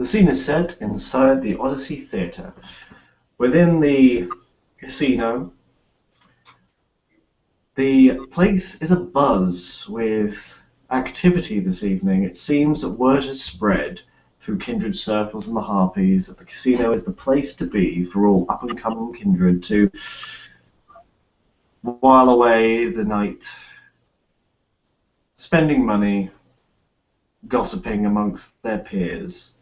The scene is set inside the Odyssey Theatre. Within the casino, the place is abuzz with activity this evening. It seems that word has spread through kindred circles and the harpies that the casino is the place to be for all up-and-coming kindred to while away the night, spending money, gossiping amongst their peers,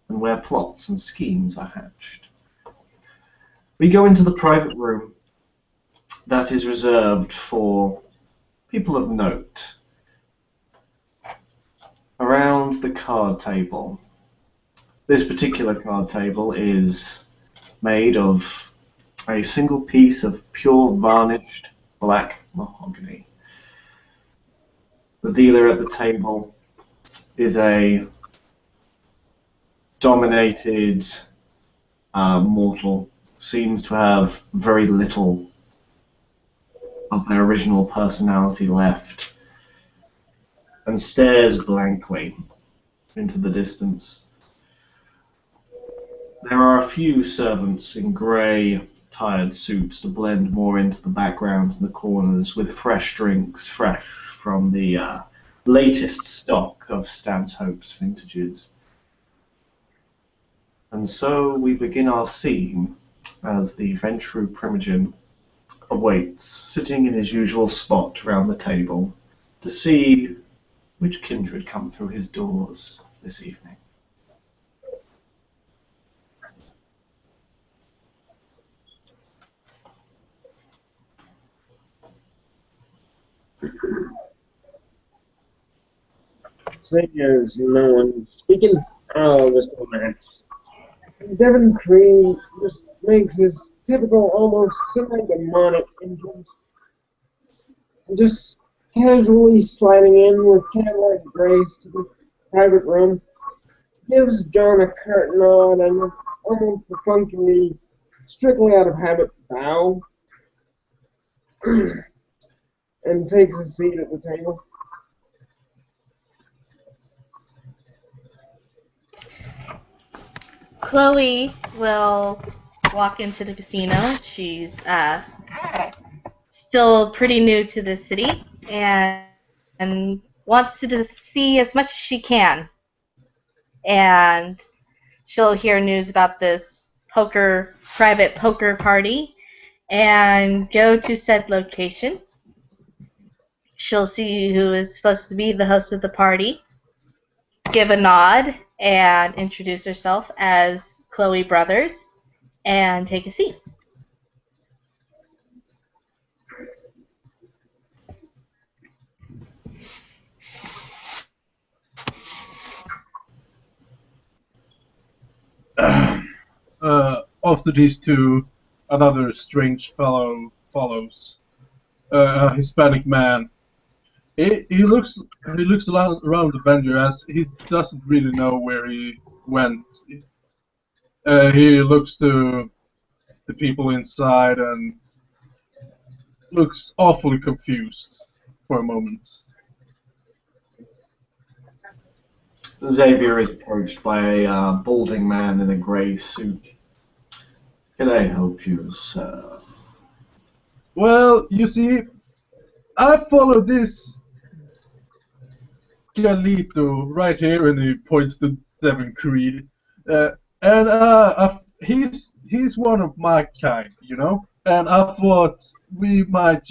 and where plots and schemes are hatched. We go into the private room that is reserved for people of note. Around the card table. This particular card table is made of a single piece of pure varnished black mahogany. The dealer at the table is a dominated mortal, seems to have very little of their original personality left, and stares blankly into the distance. There are a few servants in grey, tired suits to blend more into the background in the corners, with fresh drinks, fresh from the latest stock of Stanhope's vintages. And so we begin our scene as the Ventru Primogen awaits, sitting in his usual spot round the table, to see which kindred come through his doors this evening. Seeing as no one speaking, I'll just go next. Devin Cree just makes his typical, almost semi-demonic entrance, just casually sliding in with cat-like grace to the private room, gives John a curt nod and almost perfunctory, strictly out of habit, bow, and takes a seat at the table. Chloe will walk into the casino. She's still pretty new to the city and wants to just see as much as she can. And she'll hear news about this private poker party and go to said location. She'll see who is supposed to be the host of the party, give a nod, and introduce herself as Chloe Brothers, and take a seat. After these two, another strange fellow follows. A Hispanic man. He looks around the venue as he doesn't really know where he went. He looks to the people inside and looks awfully confused for a moment. Xavier is approached by a balding man in a grey suit. Can I help you, sir? Well, you see, I follow this Galito right here, and he points to Devin Creed. He's one of my kind, you know? And I thought we might,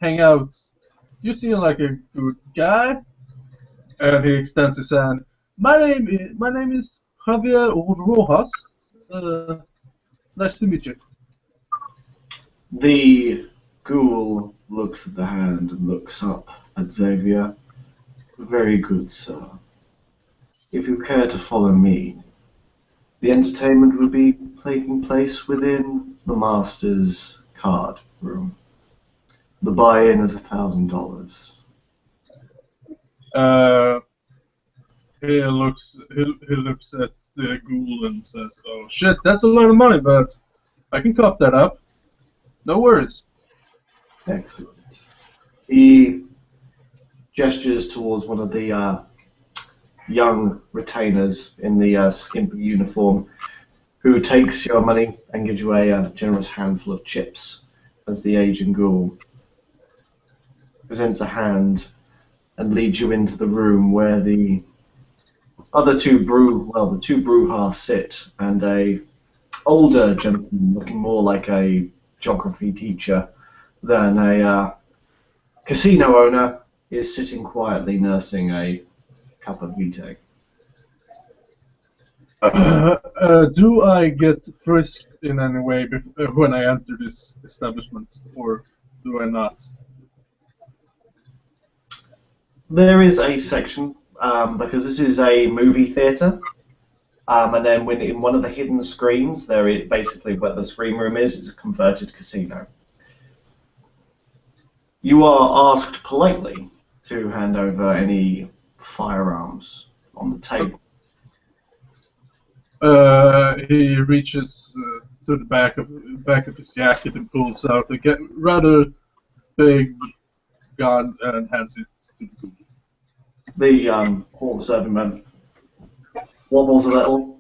hang out. You seem like a good guy. And he extends his hand. My name is Javier Rojas. Nice to meet you. The ghoul looks at the hand and looks up at Xavier. Very good, sir. If you care to follow me, the entertainment will be taking place within the master's card room. The buy-in is $1,000. He looks at the ghoul and says, "Oh shit, that's a lot of money, but I can cough that up. No worries." Excellent. He gestures towards one of the young retainers in the skimpy uniform who takes your money and gives you a generous handful of chips as the aging ghoul presents a hand and leads you into the room where the the two brewhas sit, and a older gentleman looking more like a geography teacher than a casino owner is sitting quietly nursing a cup of vitae. Do I get frisked in any way when I enter this establishment, or do I not? There is a section, because this is a movie theatre, and then when in one of the hidden screens, there is basically where the screen room is a converted casino. You are asked politely to hand over any firearms on the table. He reaches to the back of his jacket and pulls out a rather big gun and hands it to the ghoul. The hall serving wobbles a little,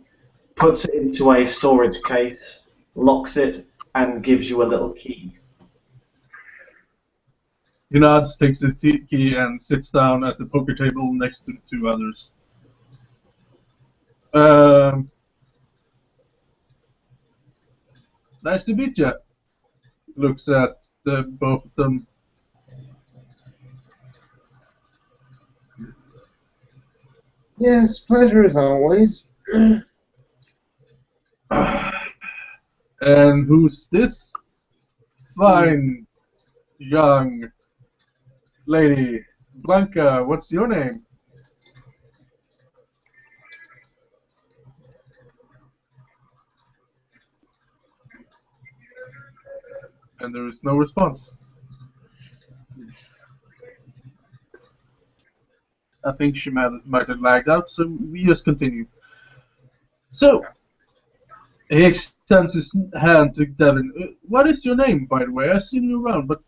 puts it into a storage case, locks it, and gives you a little key. He nods, takes the key, and sits down at the poker table next to the two others. Nice to meet you. Looks at both of them. Yes, pleasure as always. And who's this fine young lady? Blanca, what's your name? And there is no response. I think she might have lagged out, so we just continue. So, he extends his hand to Devin. What is your name, by the way? I've seen you around, but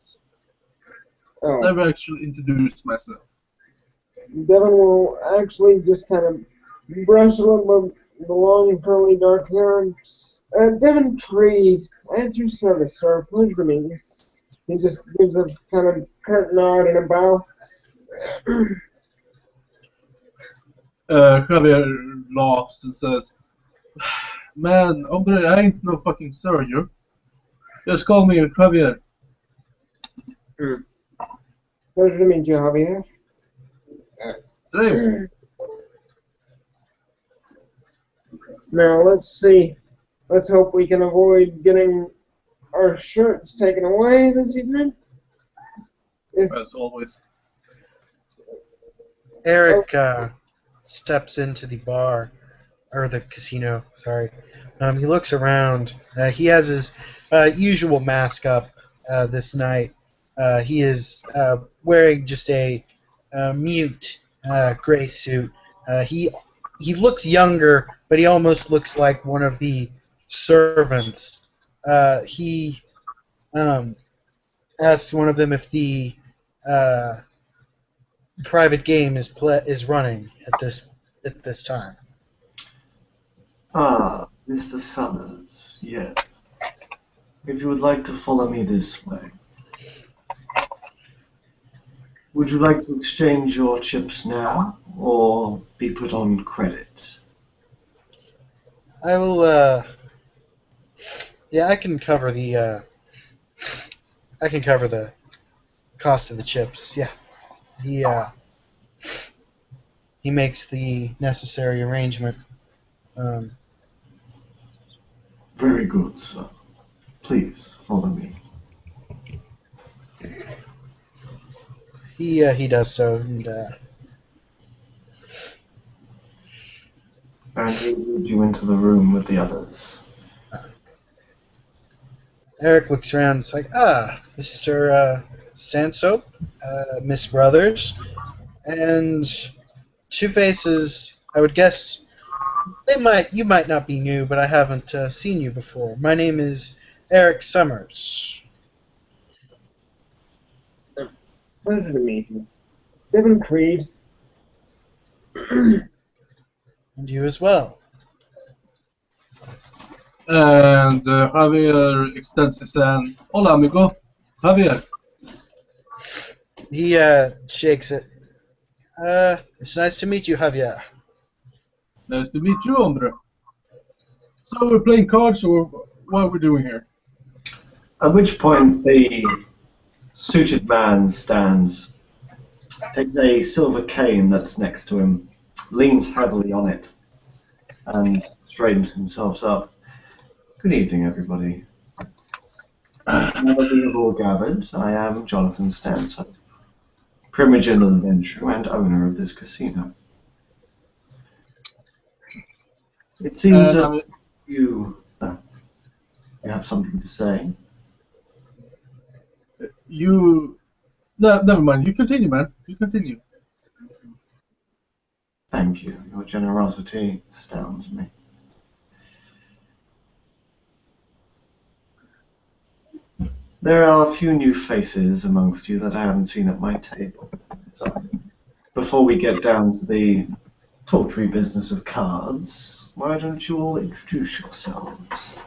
Oh, never actually introduced myself. Devin will actually just kind of brush a little bit the long, curly, dark hair. And, Devin Creed, at your service, sir. Pleasure to meet you. He just gives a kind of curt nod and a bow. Javier laughs and says, Man, hombre, I ain't no fucking sir. Just call me Javier. Pleasure to meet you, Javier. Same. Now, let's see. Let's hope we can avoid getting our shirts taken away this evening. As always. Eric steps into the bar, or the casino, sorry. He looks around. He has his usual mask up this night. He is wearing just a mute gray suit. He looks younger, but he almost looks like one of the servants. He asks one of them if the private game is running at this time. Ah, Mr. Summers, yes. If you would like to follow me this way. Would you like to exchange your chips now, or be put on credit? I will. Yeah, I can cover the. I can cover the cost of the chips. Yeah, he makes the necessary arrangement. Very good, sir. Please, follow me. He does so, And he leads you into the room with the others. Eric looks around. It's like, Mr. Stansoap, Miss Brothers, and Two Faces. I would guess you might not be new, but I haven't seen you before. My name is Eric Summers. Pleasure to meet you. Devin Creed. And you as well. And Javier extends his hand. Hola, amigo. Javier. He shakes it. It's nice to meet you, Javier. Nice to meet you, hombre. So we're playing cards, or what are we doing here? At which point the suited man stands, takes a silver cane that's next to him, leans heavily on it, and straightens himself up. Good evening, everybody. Now that we have all gathered, I am Jonathan Stanhope, Primogen of the Venture and owner of this casino. It seems And that you have something to say. No, never mind. You continue, man. You continue. Thank you. Your generosity astounds me. There are a few new faces amongst you that I haven't seen at my table. So, before we get down to the paltry business of cards, why don't you all introduce yourselves?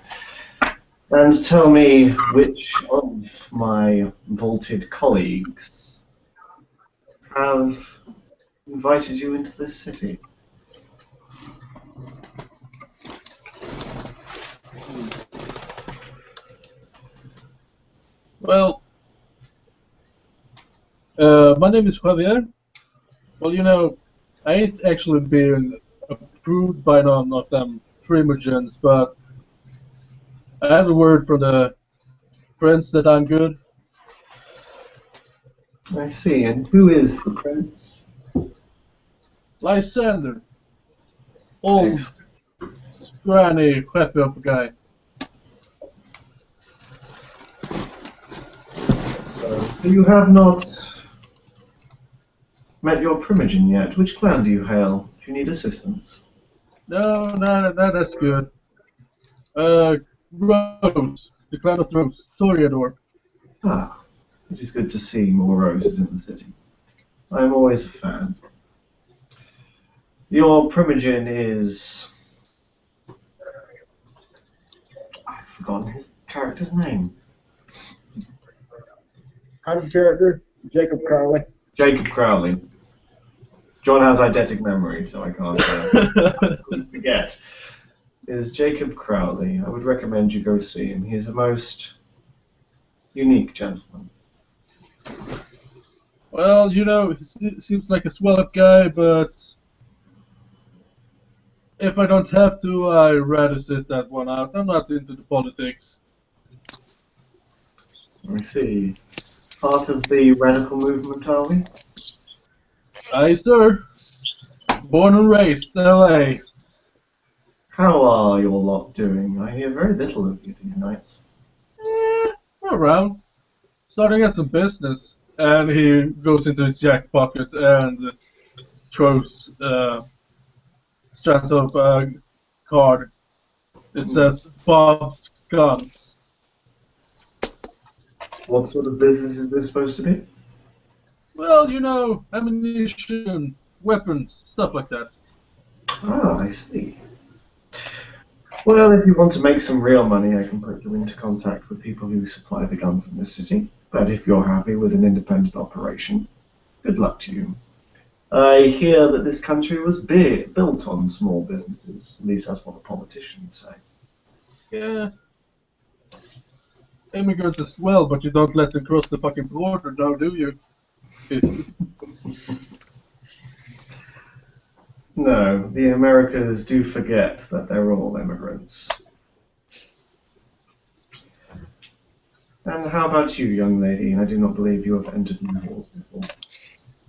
And tell me which of my vaulted colleagues have invited you into this city. Well, my name is Javier. Well, I ain't actually been approved by none of them primogens, but I have a word from the prince that I'm good. I see. And who is the prince? Lysander. Old, Excellent. scrawny, heavy of a guy. So you have not met your primogen yet. Which clan do you hail? Do you need assistance? No, that's good. Rose. The clan of Rose. Toreador. Ah, it is good to see more roses in the city. I am always a fan. Your primogen is... I've forgotten his character's name. Out of character, Jacob Crowley. Jacob Crowley. John has eidetic memory, so I can't forget. Is Jacob Crowley. I would recommend you go see him. He is a most unique gentleman. Well, he seems like a swell-up guy, but if I don't have to, I'd rather sit that one out. I'm not into the politics. I see. Part of the radical movement, are we? Aye, sir. Born and raised in LA. How are your lot doing? I hear very little of you these nights. We're around. Starting at some business. And he goes into his jack pocket and throws strands of card. It says Bob's Guns. What sort of business is this supposed to be? Well, ammunition, weapons, stuff like that. Ah, I see. Well, if you want to make some real money, I can put you into contact with people who supply the guns in this city. But if you're happy with an independent operation, good luck to you. I hear that this country was built on small businesses. At least that's what the politicians say. Yeah. Immigrants as well, but you don't let them cross the fucking border now, do you? No, the Americans do forget that they're all immigrants. And how about you, young lady? I do not believe you have entered my halls before.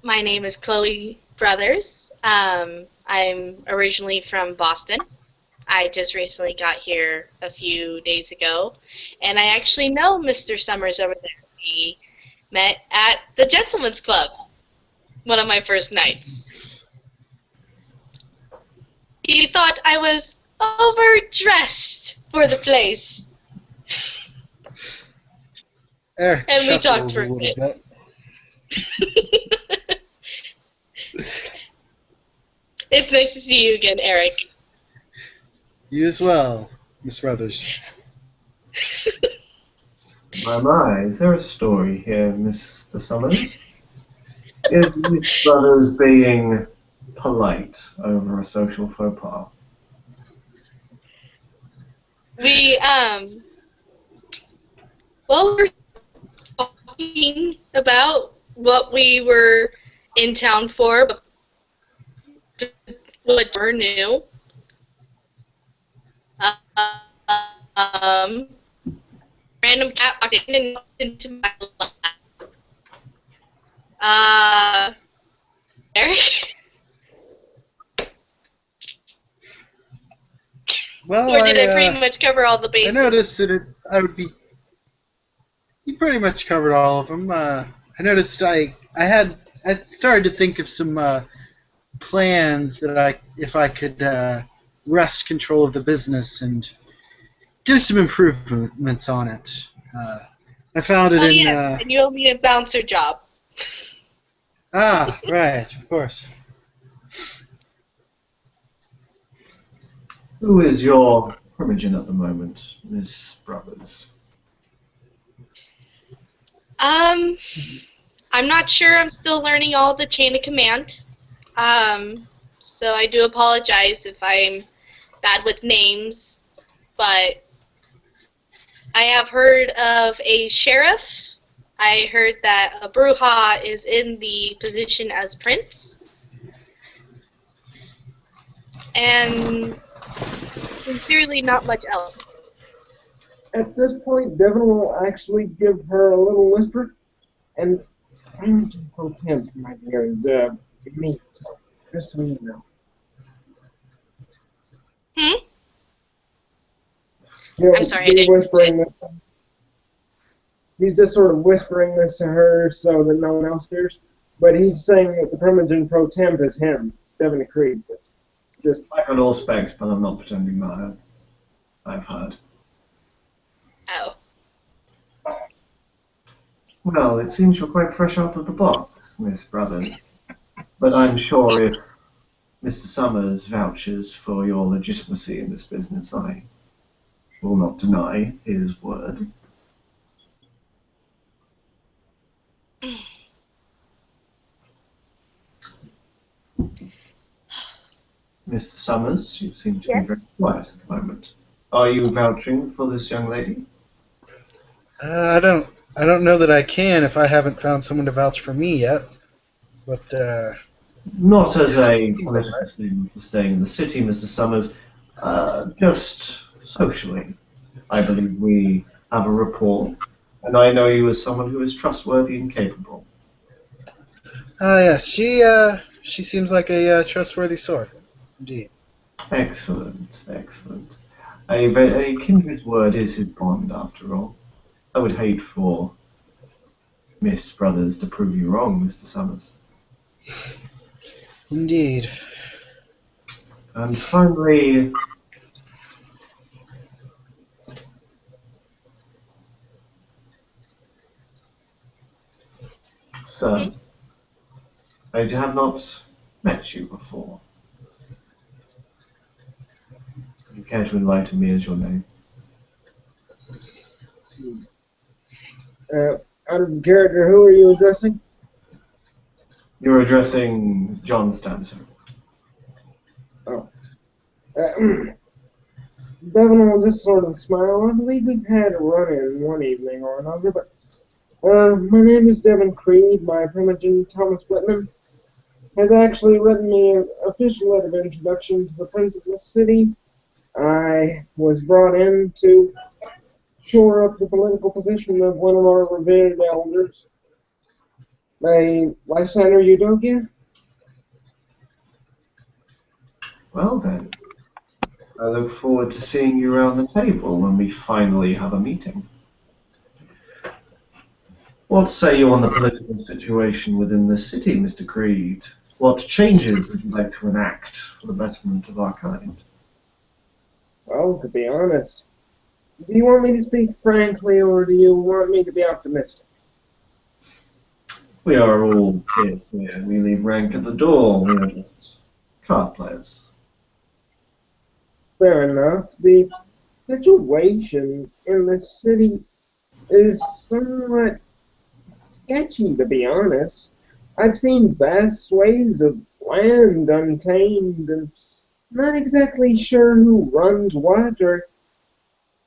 My name is Chloe Brothers. I'm originally from Boston. I just recently got here a few days ago, and I actually know Mr. Summers over there. We met at the Gentleman's Club, one of my first nights. He thought I was overdressed for the place. Eric And we chuckles talked for a a little bit. bit. It's nice to see you again, Eric. You as well, Miss Brothers. My, is there a story here, Mr. Summers? Is Miss Brothers being polite over a social faux pas? We, well, we're talking about what we were in town for, but what we're new. Um, Random cat walked in and walked into my lap. Eric? Well, Or did I pretty much cover all the I bases? noticed that I would be. You pretty much covered all of them. I noticed I started to think of some plans that if I could wrest control of the business and do some improvements on it. I found it Oh, in. yes, and you owe me a bouncer job. Right, of course. Who is your primogen at the moment, Miss Brothers? I'm not sure. I'm still learning all the chain of command. So I do apologize if I'm bad with names, but I have heard of a sheriff. I heard that a Bruja is in the position as prince. And sincerely, not much else. At this point, Devin will actually give her a little whisper, and Remington Pro Temp, my dear, is me. So, just so you know. I'm sorry, I didn't Whispering this. He's just sort of whispering this to her so that no one else hears. But he's saying that the Primogen Pro Temp is him, Devin Creed. Just I got all specs, but I'm not pretending that I've heard. Oh. Well, it seems you're quite fresh out of the box, Miss Brothers. But I'm sure if Mr. Summers vouches for your legitimacy in this business, I will not deny his word. Mr. Summers, you seem to be very quiet at the moment. Are you vouching for this young lady? I don't know that I can if I haven't found someone to vouch for me yet. But Not as a political statement for staying in the city, Mr. Summers. Just socially. I believe we have a rapport, and I know you as someone who is trustworthy and capable. yes, she seems like a trustworthy sort, indeed. Excellent, excellent. A kindred word is his bond, after all. I would hate for Miss Brothers to prove you wrong, Mr. Summers. Indeed. And finally, sir, I have not met you before. Would you care to enlighten me as your name? out of character, who are you addressing? You're addressing John Stancer. Oh. Devin will just sort of smile. I believe we've had a run-in one evening or another, but my name is Devin Creed. My primogen, Thomas Whitman, has actually written me an official letter of introduction to the Prince of the City. I was brought in to shore up the political position of one of our revered elders. Lysander Eudokia? Well then, I look forward to seeing you around the table when we finally have a meeting. What say you on the political situation within the city, Mr. Creed? What changes would you like to enact for the betterment of our kind? Well, to be honest, do you want me to speak frankly or do you want me to be optimistic? We are all peers here. We leave rank at the door. We are just card players. Fair enough. The situation in the city is somewhat sketchy, to be honest. I've seen vast swathes of land untamed and not exactly sure who runs what or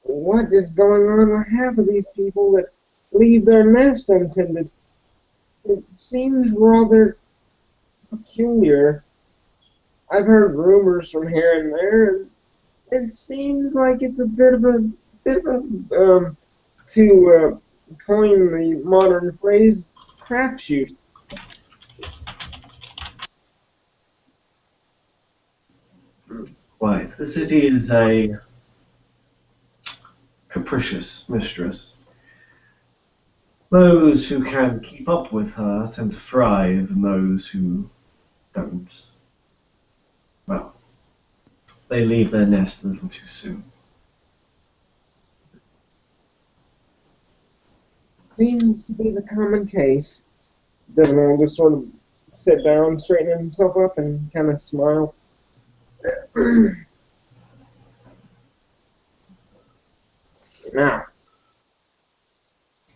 what is going on with half of these people that leave their nest untended. It seems rather peculiar. I've heard rumors from here and there, and it seems like it's a bit of a to coin the modern phrase, crapshoot. Right, the city is a capricious mistress. Those who can keep up with her tend to thrive, and those who don't, well, they leave their nest a little too soon. Seems to be the common case. Devin will just sort of sit down, straighten himself up, and kind of smile. Now,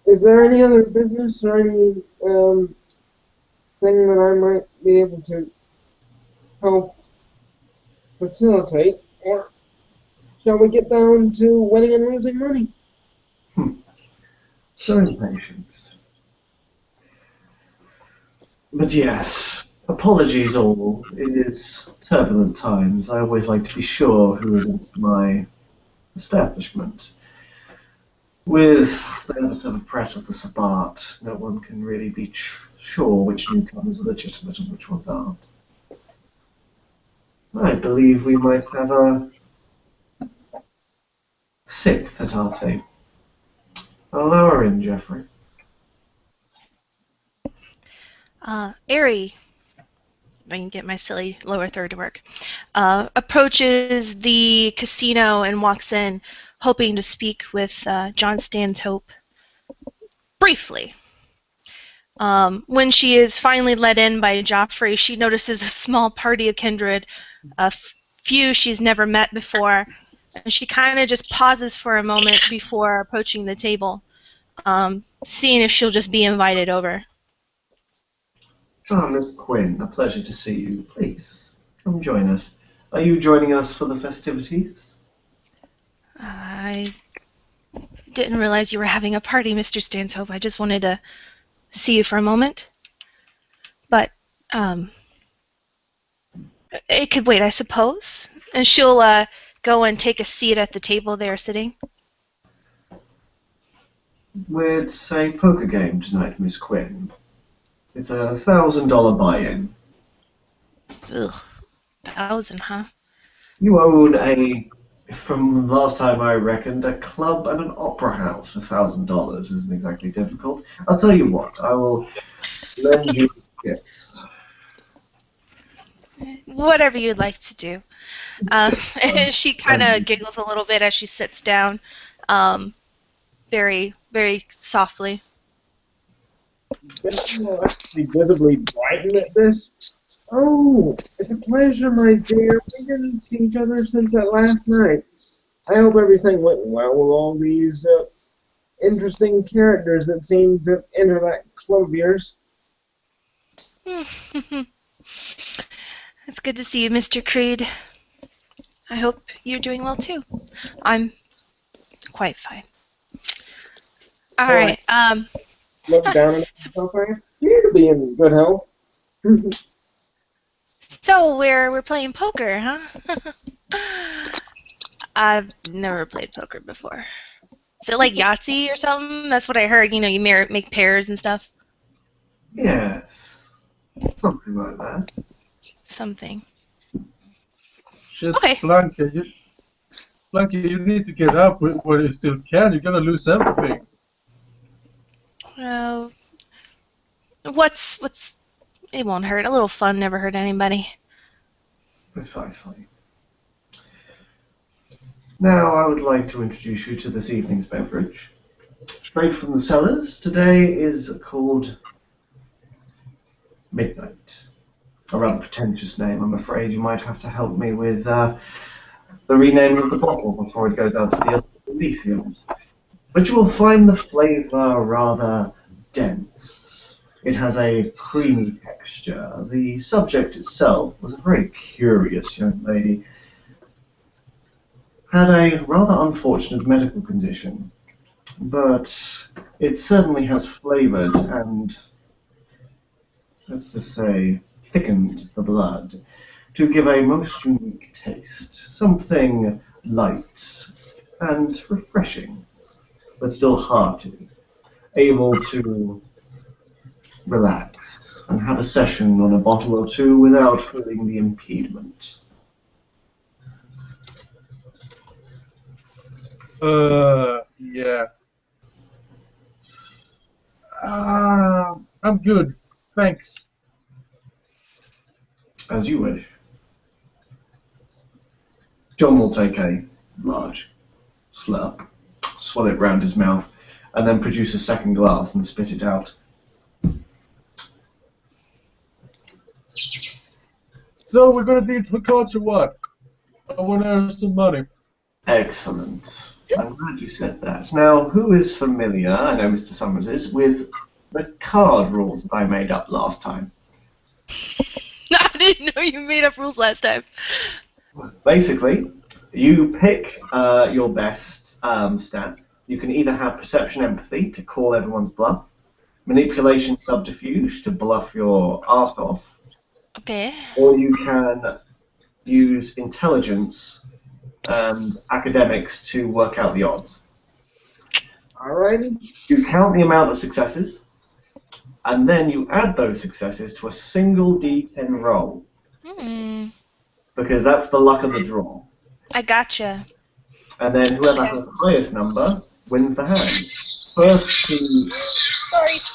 is there any other business or any thing that I might be able to help facilitate, or shall we get down to winning and losing money? So impatient. But yes, apologies all. It is turbulent times. I always like to be sure who is at my establishment. With the ever-so pret of the Sabbat, no one can really be sure which newcomers are legitimate and which ones aren't. I believe we might have a sixth at our table. I'll allow her in, Jeffrey. Airy, if I can get my silly lower third to work, approaches the casino and walks in, hoping to speak with John Stanhope briefly. When she is finally let in by Joffrey, she notices a small party of kindred, a few she's never met before, and she kind of just pauses for a moment before approaching the table, seeing if she'll just be invited over. Ah, Miss Quinn, a pleasure to see you. Please, come join us. Are you joining us for the festivities? I didn't realize you were having a party, Mr. Stanhope. I just wanted to see you for a moment. But, it could wait, I suppose. And she'll go and take a seat at the table they are sitting. It's a poker game tonight, Miss Quinn. It's a $1,000 buy-in. Ugh, 1,000, huh? You own from last time I reckoned, a club and an opera house. $1,000 isn't exactly difficult. I'll tell you what, I will lend you tips. Whatever you'd like to do. And she kind of giggles a little bit as she sits down, very, very softly. Ben will actually visibly brighten at this. Oh, it's a pleasure, my dear. We didn't see each other since that last night. I hope everything went well with all these interesting characters that seemed to enter that club of yours. It's good to see you, Mr. Creed. I hope you're doing well, too. I'm quite fine. All right. Look down at myself. I appear to be in good health. So we're playing poker, huh? I've never played poker before. Is it like Yahtzee or something? That's what I heard. You know, you make pairs and stuff. Yes, something like that. Something. Shit, Okay. Blanca, you need to get up while you still can. You're gonna lose everything. What's it won't hurt. A little fun never hurt anybody. Precisely. Now I would like to introduce you to this evening's beverage. Straight from the cellars, today is called Midnight. A rather pretentious name. I'm afraid you might have to help me with the renaming of the bottle before it goes out to the Elysiums. But you will find the flavour rather dense. It has a creamy texture. The subject itself was a very curious young lady. Had a rather unfortunate medical condition, but it certainly has flavoured and, let's just say, thickened the blood to give a most unique taste. Something light and refreshing, but still hearty, able to relax and have a session on a bottle or two without feeling the impediment. Yeah. I'm good. Thanks. As you wish. John will take a large slurp, swallow it round his mouth, and then produce a second glass and spit it out. So we're gonna deal to cards or what? I want to earn some money. Excellent. I'm glad you said that. Now, who is familiar, I know Mr. Summers is, with the card rules that I made up last time? I didn't know you made up rules last time. Basically, you pick your best stat. You can either have perception empathy to call everyone's bluff, manipulation subterfuge to bluff your arse off, Okay. or you can use intelligence and academics to work out the odds. Alrighty. You count the amount of successes, and then you add those successes to a single D10 roll, because that's the luck of the draw. I gotcha. And then whoever has the highest number wins the hand. First to...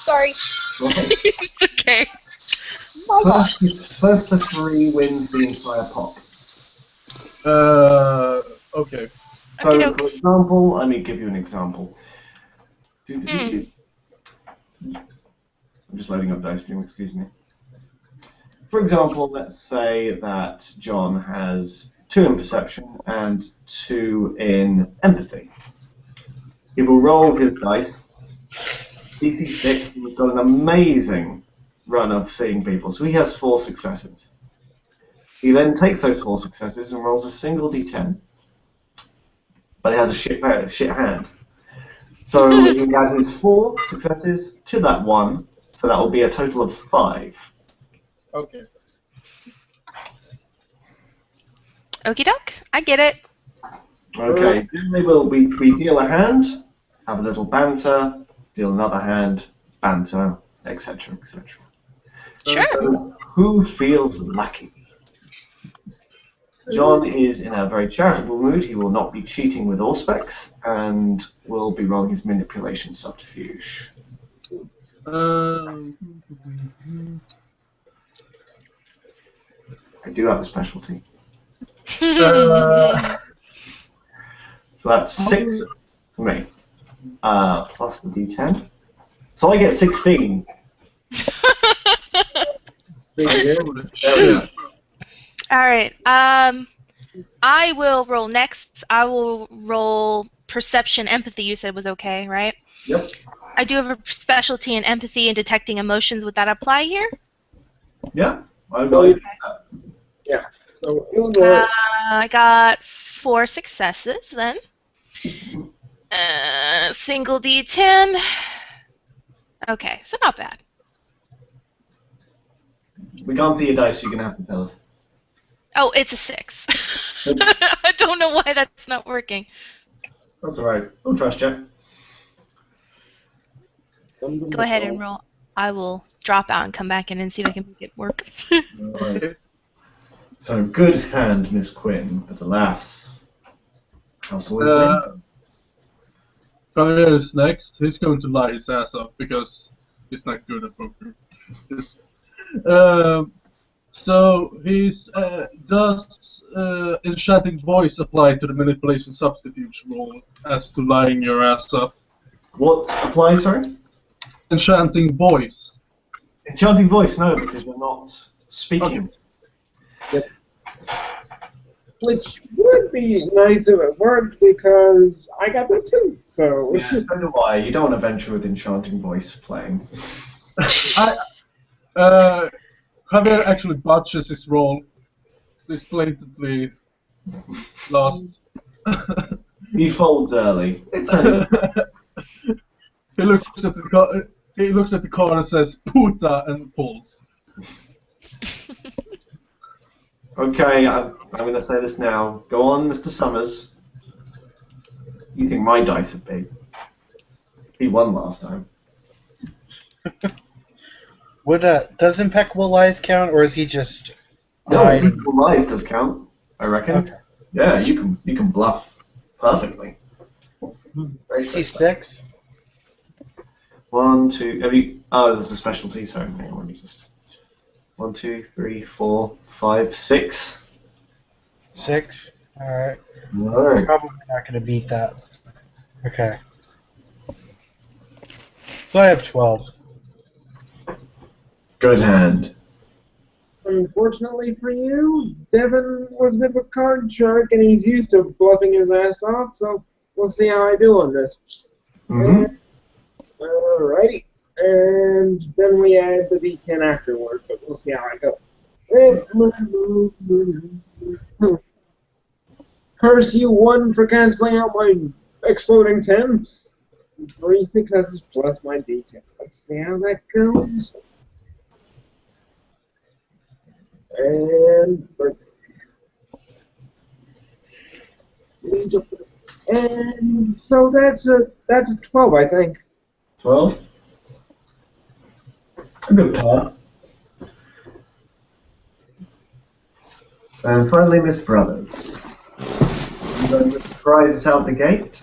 Sorry. Right. It's okay. First to 3 wins the entire pot. Okay. So, Okay, for example, let me give you an example. I'm just loading up Dice Stream, excuse me. For example, let's say that John has 2 in perception and 2 in empathy. He will roll his dice. DC 6, he's got an amazing run of seeing people, so he has 4 successes. He then takes those 4 successes and rolls a single D10, but it has a shit hand. So he adds his 4 successes to that 1, so that will be a total of 5. Okay. Okie doke. I get it. Okay, then we deal a hand, have a little banter, deal another hand, banter, etc., etc. Sure. So, who feels lucky? John is in a very charitable mood. He will not be cheating with Auspex and will be rolling his manipulation subterfuge. I do have a specialty. So that's 6 for me, plus the D10. So I get 16. Shit. All right. I will roll next. I will roll perception, empathy. You said was okay, right? Yep. I do have a specialty in empathy and detecting emotions. Would that apply here? Yeah. I Well, like Yeah. So Ilnor, I got 4 successes then. Single D10. Okay, so not bad. We can't see your dice, you're going to have to tell us. Oh, it's a 6. I don't know why that's not working. That's alright. We'll trust you. Go ahead and roll. I will drop out and come back in and see if I can make it work. Alright. So, good hand, Miss Quinn, but alas, house always win. Kanye is next. He's going to lie his ass off because he's not good at poker. So he's does enchanting voice apply to the manipulation subterfuge rule as to lying your ass off? What applies, sorry? Enchanting voice. Enchanting voice, no, because you're not speaking. Yep. Which would be nice if it worked because I got that too. So Yeah, so do I. You don't want to venture with enchanting voice playing. Javier actually botches his roll. He's blatantly lost. He folds early. It's only He looks at the card and says "puta" and falls. okay. I'm going to say this now. Go on, Mr. Summers. You think my dice are big? He won last time. Would does impeccable lies count, or is he just No, hiding? Impeccable Lies does count. I reckon. Okay. Yeah, you can bluff perfectly. Very C6. 1, 2. Have you? Oh, there's a specialty. Sorry, hang on, let me just. 1, 2, 3, 4, 5, 6. 6. All right. No. Probably not going to beat that. Okay. So I have 12. Good hand. unfortunately for you, Devin was a bit of a card shark and he's used to bluffing his ass off, so we'll see how I do on this. Mm-hmm. Alrighty. And then we add the D10 afterward, but we'll see how I go. Curse you, 1 for canceling out my exploding 10. 3 successes plus my D10. Let's see how that goes. And so that's a 12, I think. 12. A good pair. And finally, Miss Brothers. You going to surprise us out the gate?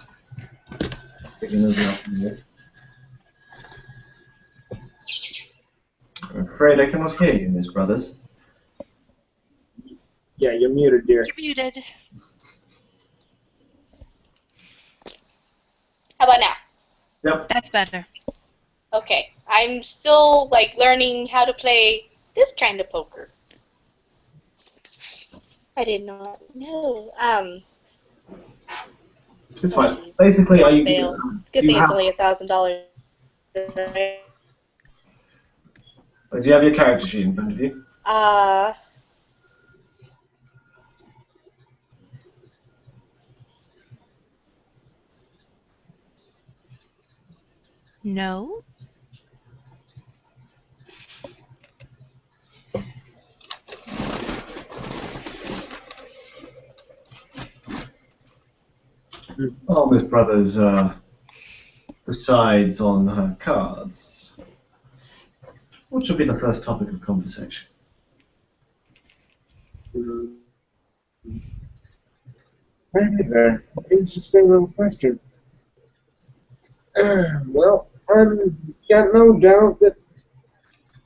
Beginning of the afternoon. I'm afraid I cannot hear you, Miss Brothers. Yeah, you're muted, dear. You're muted. How about now? Yep. That's better. Okay. I'm still, like, learning how to play this kind of poker. I did not know. It's fine. Basically, are you? Fail. Good Do you thing it's have? only $1,000. Right? Do you have your character sheet in front of you? No. Oh, Miss Brothers decides on her cards. What should be the first topic of conversation? That is an interesting little question. Well, I've got no doubt that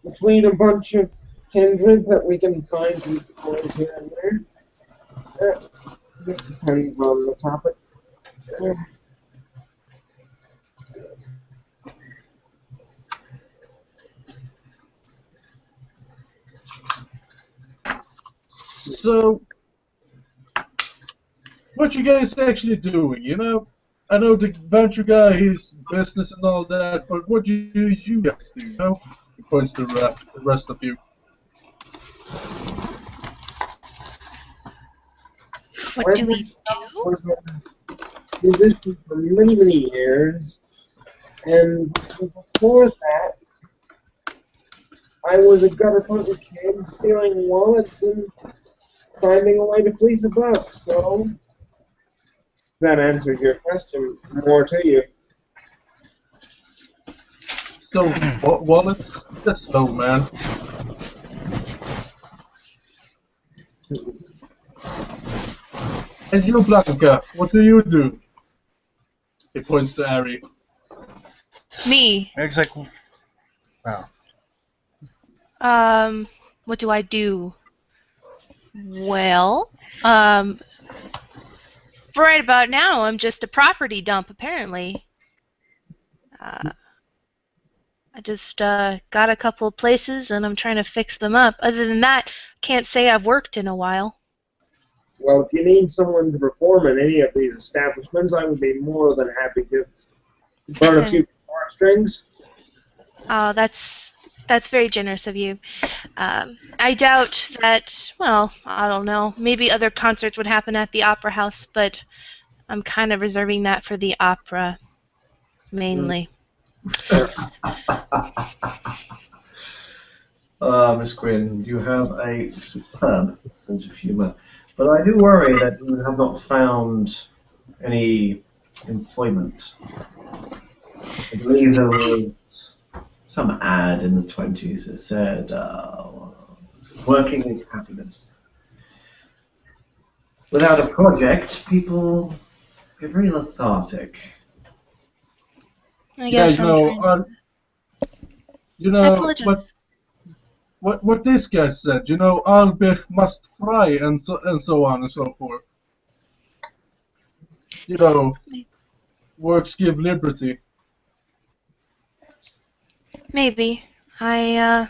between a bunch of kindred that we can find some stories here and there. This depends on the topic. So, what you guys actually doing? You know, I know the venture guy, he's business and all that, but what do you guys do? You know, he points to the rest of you. What do we do? Was a musician for many, many years, and before that, I was a gutter-punter kid stealing wallets and finding a way to fleece a buck, so that answers your question. More to you. So, what wallets? That's low, man. And you, Blanca, what do you do? He points to Ari. Me. It's like, wow. What do I do? Well, for right about now, I'm just a property dump, apparently. I just got a couple of places and I'm trying to fix them up. Other than that, can't say I've worked in a while. Well, if you need someone to perform in any of these establishments, I would be more than happy to burn a few guitar strings. Oh, that's very generous of you. I doubt that, well, I don't know. Maybe other concerts would happen at the opera house, but I'm kind of reserving that for the opera mainly. Miss Quinn, you have a superb sense of humour, but I do worry that you have not found any employment. I believe there was some ad in the 20s that said, working is happiness. Without a project, people get very lethargic. I Yeah, guess I'm trying to... I apologize. what this guy said. Albert must fry and so on and so forth. Works give liberty. Maybe. I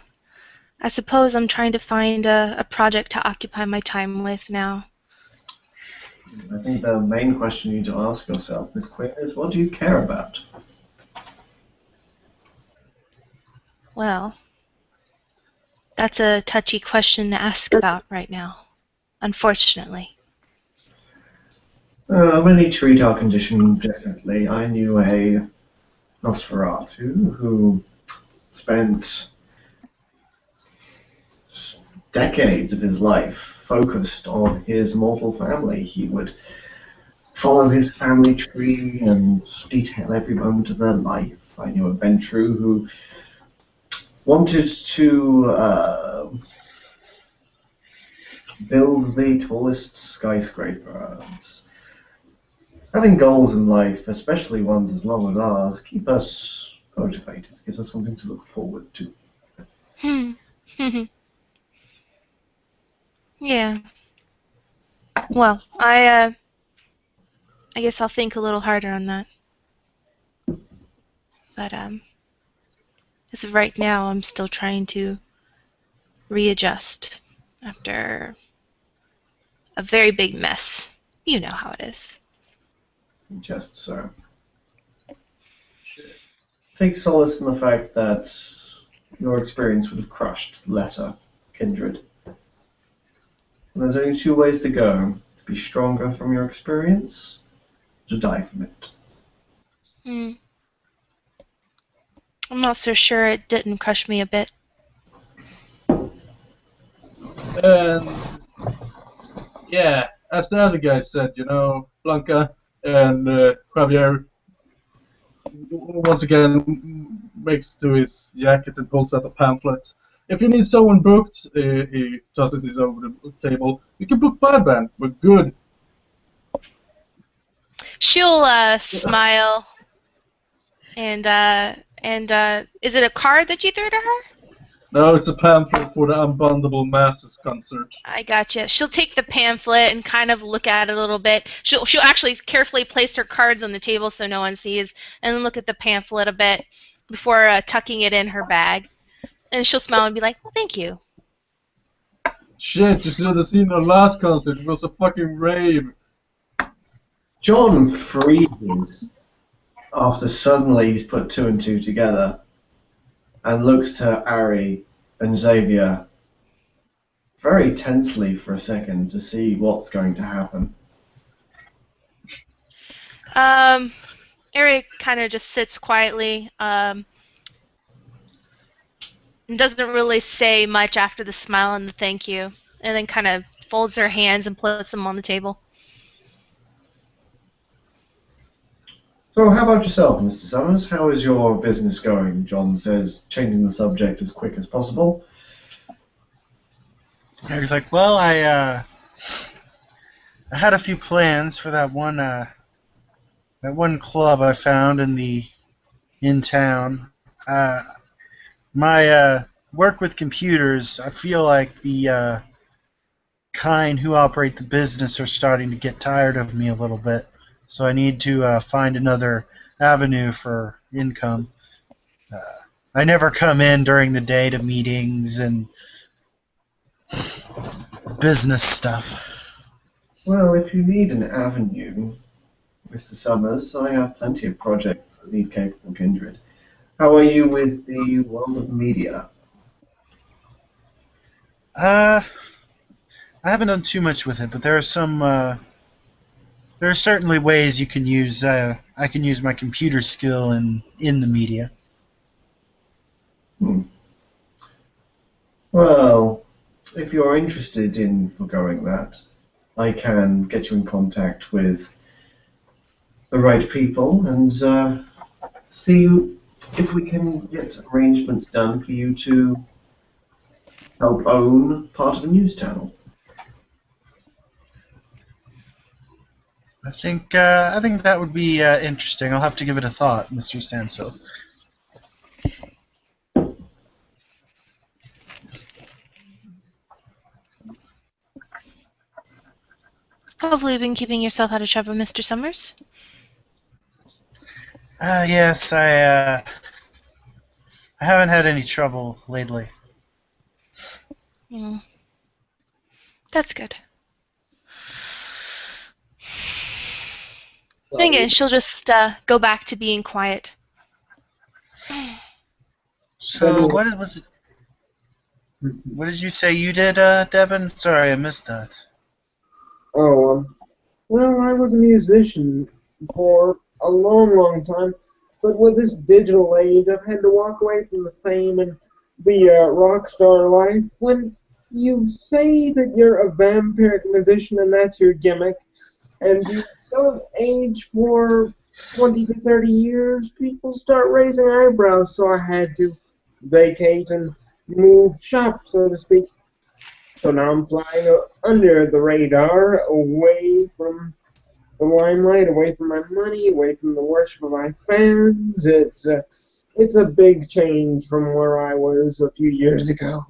suppose I'm trying to find a project to occupy my time with now. I think the main question you need to ask yourself, Miss Quinn, is what do you care about? Well, that's a touchy question to ask about right now, unfortunately. When each treat our condition differently, I knew a Nosferatu who spent decades of his life focused on his mortal family. He would follow his family tree and detail every moment of their life. I knew a Ventru who wanted to build the tallest skyscraper. Having goals in life, especially ones as long as ours, keep us motivated, gives us something to look forward to. Yeah. Well, I guess I'll think a little harder on that. But as of right now, I'm still trying to readjust after a very big mess. You know how it is. Just so. Take solace in the fact that your experience would have crushed lesser kindred. And there's only two ways to go: to be stronger from your experience, to die from it. I'm not so sure it didn't crush me a bit. And yeah, as the other guy said, Blanca and Javier once again makes to his jacket and pulls out a pamphlet. If you need someone booked, he tosses it over the table. You can book my band. We're good. She'll smile and is it a card that you threw to her? No, it's a pamphlet for the Unbondable Masses concert. I gotcha. She'll take the pamphlet and kind of look at it a little bit. She'll actually carefully place her cards on the table so no one sees, and then look at the pamphlet a bit before tucking it in her bag. And she'll smile and be like, "Well, thank you." Shit, you should have seen our last concert. It was a fucking rave. John freezes after suddenly he's put two and two together and looks to Ari and Xavier very tensely for a second to see what's going to happen. Ari kind of just sits quietly and doesn't really say much after the smile and the thank you, and then kind of folds her hands and puts them on the table. So how about yourself, Mr. Summers? How is your business going? John says, changing the subject as quick as possible. He's like, well, I had a few plans for that one club I found in town. My work with computers, I feel like the kind who operate the business are starting to get tired of me a little bit. So I need to find another avenue for income. I never come in during the day to meetings and business stuff. Well, if you need an avenue, Mr. Summers, I have plenty of projects that need capable kindred. How are you with the world of the media? I haven't done too much with it, but there are some. There are certainly ways you can use. I can use my computer skill in the media. Hmm. Well, if you're interested in foregoing that, I can get you in contact with the right people and see if we can get arrangements done for you to help own part of a news channel. I think that would be interesting. I'll have to give it a thought, Mr. Stansfield. Hopefully you've been keeping yourself out of trouble, Mr. Summers. Yes, I haven't had any trouble lately. Mm. That's good. Then again, she'll just go back to being quiet. So what was it? What did you say you did, Devin? Sorry, I missed that. Oh, well, I was a musician for a long, long time, but with this digital age, I've had to walk away from the fame and the rock star life. When you say that you're a vampiric musician and that's your gimmick, and you don't age for 20 to 30 years, people start raising eyebrows, so I had to vacate and move shop, so to speak. So now I'm flying under the radar, away from the limelight, away from my money, away from the worship of my fans. It's a big change from where I was a few years ago.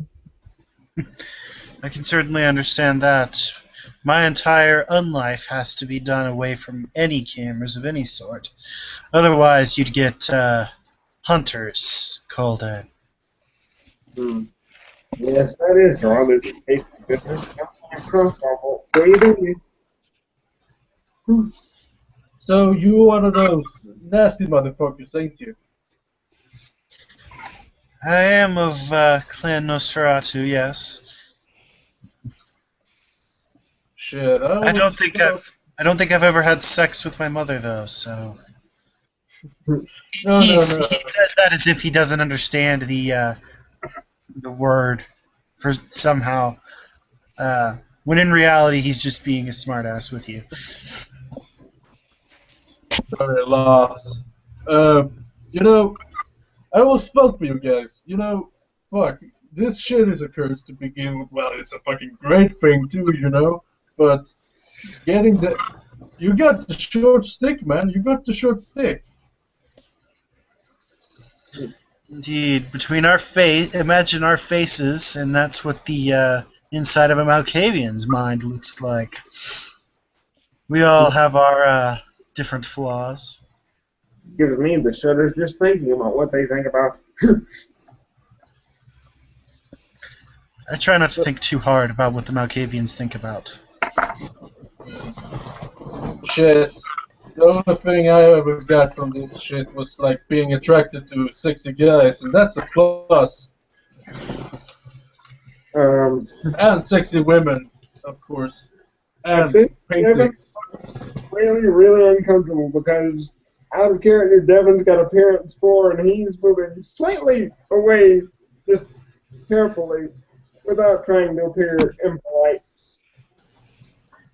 I can certainly understand that. My entire unlife has to be done away from any cameras of any sort. Otherwise, you'd get hunters called in. Hmm. Yes, that is rather the case of business. Crossbow bolt. So you do. So you one of those nasty motherfuckers, ain't you? I am of Clan Nosferatu, yes. Shit, I don't think I've ever had sex with my mother though. So No. he says that as if he doesn't understand the word for somehow. When in reality, he's just being a smartass with you. Sorry, loss. You know, I will spell for you guys. You know, fuck, this shit is a curse to begin with. Well, it's a fucking great thing too, you know. But getting the, you got the short stick, man. You got the short stick. Indeed, between imagine our faces, and that's what the inside of a Malkavian's mind looks like. We all have our different flaws. Gives me the shudders just thinking about what they think about. I try not to think too hard about what the Malkavians think about. Shit. The only thing I ever got from this shit was like being attracted to sexy guys, and that's a plus. And sexy women, of course. I And think Devin's paintings. really, really uncomfortable because out of character, Devin's got appearance 4 and he's moving slightly away, just carefully, without trying to appear impolite.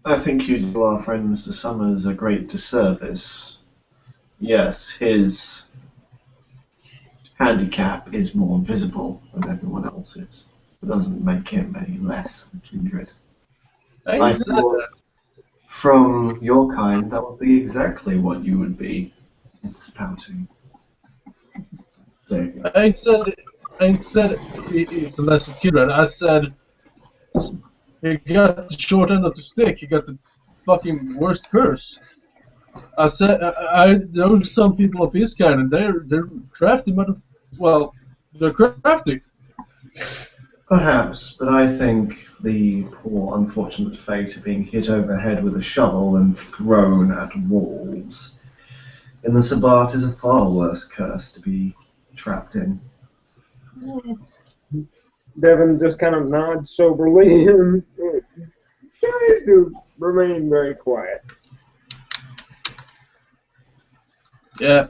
I think you do our friend Mr. Summers a great disservice. Yes, his handicap is more visible than everyone else's. It doesn't make him any less a kindred. I said thought that. from your kind that would be exactly what you would be spouting. So, I ain't said he's a lesser killer. I said he got the short end of the stick. He got the fucking worst curse. I said I know some people of his kind, and they're crafty well, They're crafty. Perhaps, but I think the poor unfortunate fate of being hit over the head with a shovel and thrown at walls in the Sabbat is a far worse curse to be trapped in. Devin just kind of nods soberly and tries to remain very quiet. Yeah.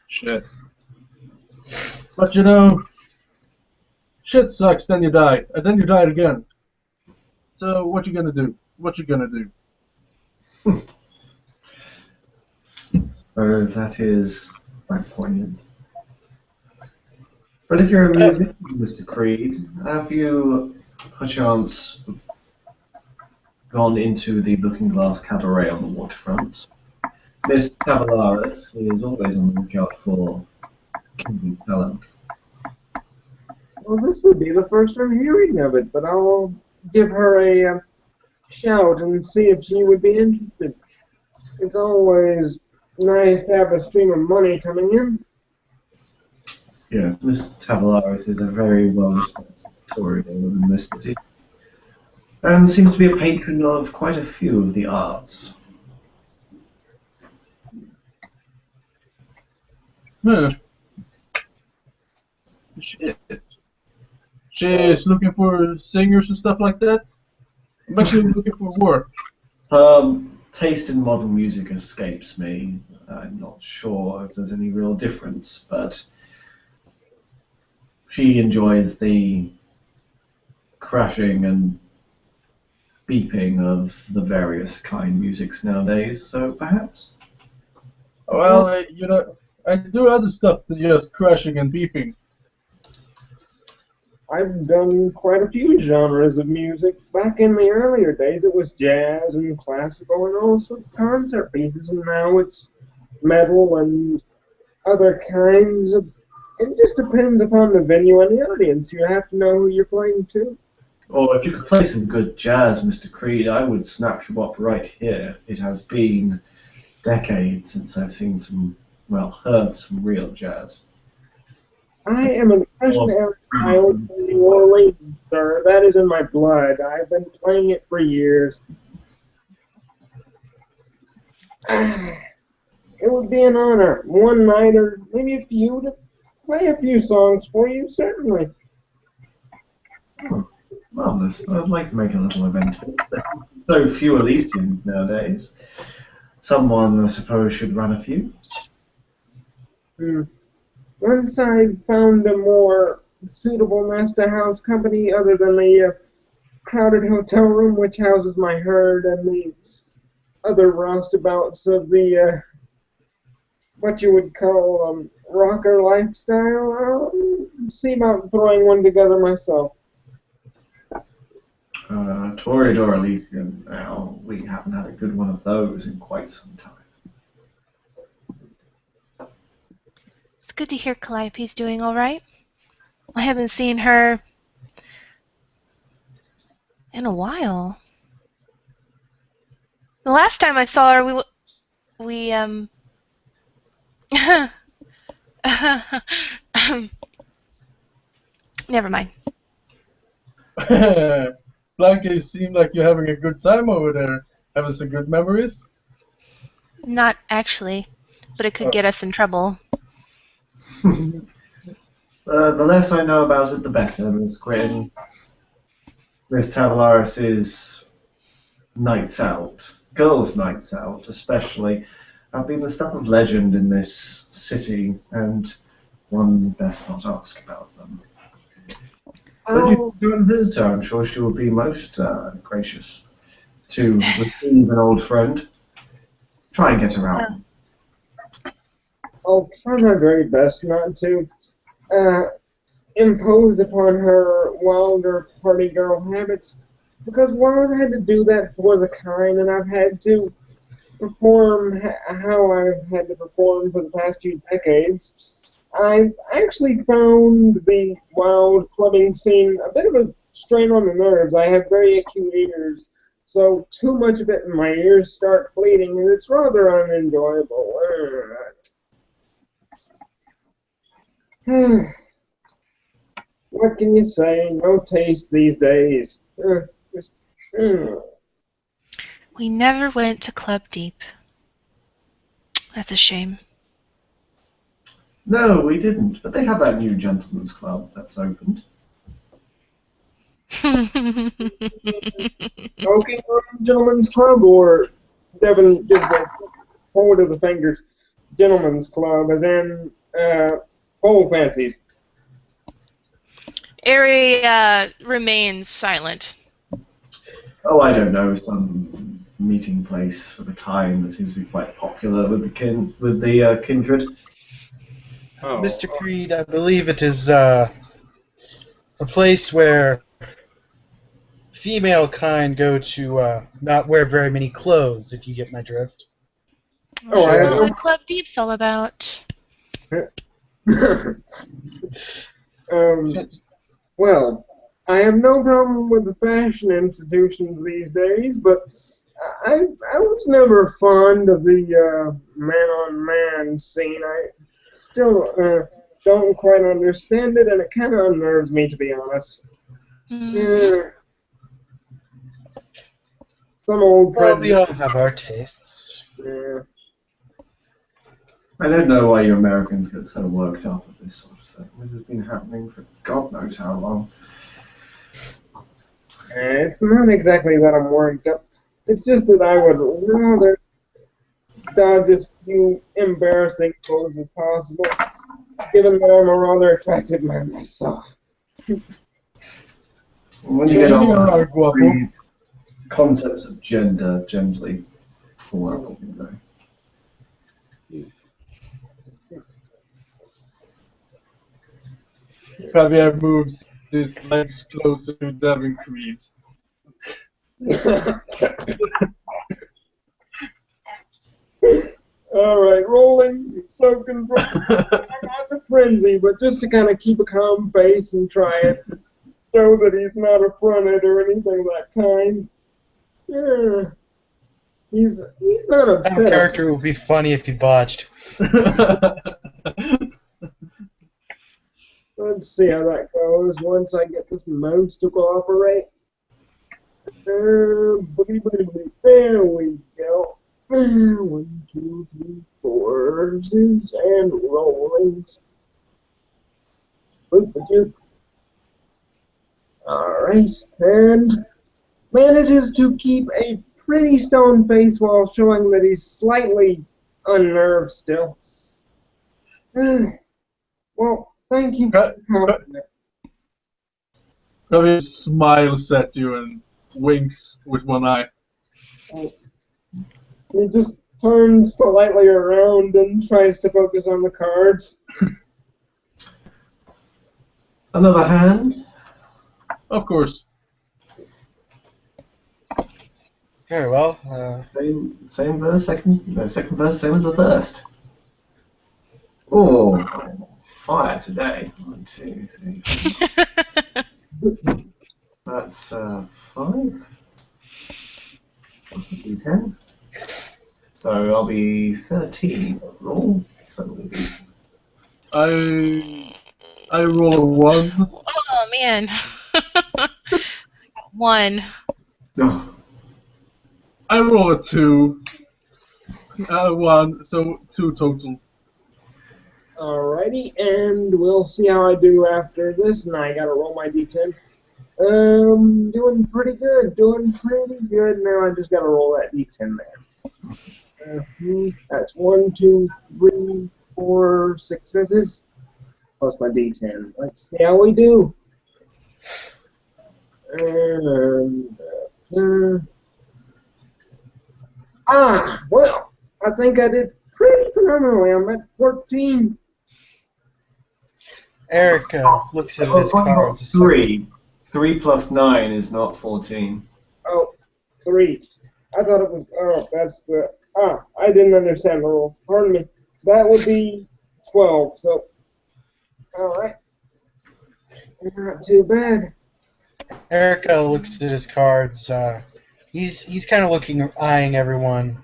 Shit. But you know, shit sucks, then you die, and then you die again. So what you gonna do? What you gonna do? Oh, that is quite poignant. But if you're a musician, Mr. Creed, have you, perchance, gone into the Looking Glass Cabaret on the waterfront? Miss Cavalaris is always on the lookout for kindred talent. Well, this would be the first I'm hearing of it, but I'll give her a shout and see if she would be interested. It's always nice to have a stream of money coming in. Yes, Miss Tavalaris is a very well-respected Victorian woman in this city, and seems to be a patron of quite a few of the arts. Huh. Shit. She's looking for singers and stuff like that? I'm actually looking for work. Her taste in modern music escapes me. I'm not sure if there's any real difference, but she enjoys the crashing and beeping of the various kind musics nowadays, so perhaps. Well, you know, I do other stuff than just crashing and beeping. I've done quite a few genres of music. Back in the earlier days, it was jazz and classical and all sorts of concert pieces, and now it's metal and other kinds of. It just depends upon the venue and the audience. You have to know who you're playing to. Or if you could play some good jazz, Mr. Creed, I would snap you up right here. It has been decades since I've seen heard some real jazz. I am an impressionary child from New Orleans, sir. That is in my blood. I've been playing it for years. It would be an honor, one night or maybe a few, to play a few songs for you, certainly. Oh, marvelous. I'd like to make a little event of it. There are so few Elysians nowadays. Someone, I suppose, should run a few. Once I found a more suitable master house company other than the crowded hotel room which houses my herd and the other roustabouts of the what you would call rocker lifestyle, I'll see about throwing one together myself. Toreador Elysian, now, we haven't had a good one of those in quite some time. It's good to hear Calliope's doing all right. I haven't seen her in a while. The last time I saw her, we never mind. Blanca, you seem like you're having a good time over there. Having some good memories? Not actually, but it could get us in trouble. The less I know about it, the better, Miss Quinn. Miss Tavalaris' nights out, girls' nights out especially, have been the stuff of legend in this city, and one best not ask about them. But if you go and visit her, I'm sure she will be most gracious to receive an old friend. Try and get her out. I'll try my very best not to impose upon her wilder party girl habits, because while I've had to do that for the kind, and I've had to perform how I've had to perform for the past few decades, I've actually found the wild clubbing scene a bit of a strain on the nerves. I have very acute ears, so too much of it in my ears start bleeding, and it's rather unenjoyable. what can you say? No taste these days. Just, mm. We never went to Club Deep. That's a shame. No, we didn't. But they have that new gentleman's club that's opened. Okay, gentlemen's club, or Devin gives a forward of the fingers. Gentlemen's club, as in pole fancies. Ari remains silent. Oh, I don't know, some meeting place for the kind that seems to be quite popular with the kindred. Oh. Mr. Creed, I believe it is a place where female kind go to not wear very many clothes, if you get my drift. Oh, I That's have not no what Club Deep's all about. Well, I have no problem with the fashion institutions these days, but I was never fond of the man-on-man scene. I still don't quite understand it, and it kind of unnerves me, to be honest. Yeah. Some old Well, we prejudice. all have our tastes. Yeah. I don't know why you Americans get so worked up at this sort of thing. This has been happening for God knows how long. It's not exactly that I'm worked up. It's just that I would rather dodge as few embarrassing clothes as possible, given that I'm a rather attractive man myself. When you get You older, are guapo. concepts of gender generally fall out the window. Javier moves his legs closer to Devin Creed. All right, rolling, so control. I'm not a frenzy, but just to kind of keep a calm face and try it, show that he's not affronted or anything of that kind. Yeah, he's not That upset. character would be funny if he botched. Let's see how that goes once I get this mouse to cooperate. Boogity, boogity, boogity. There we go. 1, 2, 3, 4, zooms and rollings. Boop-a-doop. Alright, and manages to keep a pretty stone face while showing that he's slightly unnerved still. Well, thank you for the compliment. Javier smiles at you and winks with one eye. He just turns politely around and tries to focus on the cards. Another hand? Of course. Very well. Same verse, second verse, same as the first. Oh, fire today. 1, 2, 3. That's 5. What's the D10? So I'll be 13 overall. So it'll be I roll a 1. Oh man. 1. oh, I roll a 2. 1, so 2 total. Alrighty, and we'll see how I do after this, and I gotta roll my d10. Doing pretty good, Now I just gotta roll that d10 there. That's 1, 2, 3, 4 successes, plus my d10. Let's see how we do. And, well, I think I did pretty phenomenally. I'm at 14. Eric looks at his not cards. 3. 3 plus 9 is not 14. Oh, 3. I thought it was, that's the, I didn't understand the rules. Pardon me. That would be 12, so, alright. Not too bad. Eric looks at his cards. He's kind of eyeing everyone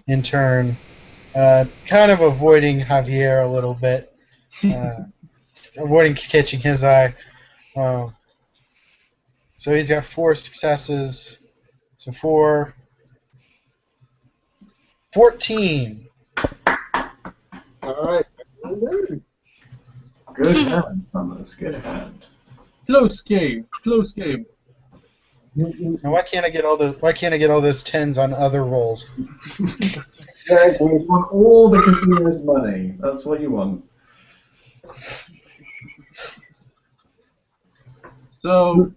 in turn, kind of avoiding Javier a little bit. avoiding catching his eye. So he's got 4 successes. So 4, 14. All right. Well done. Good hand, Summers. Good hand. Close game. Close game. Now why can't I get all those 10s on other rolls? Exactly. You want all the casino's money. That's what you want. So,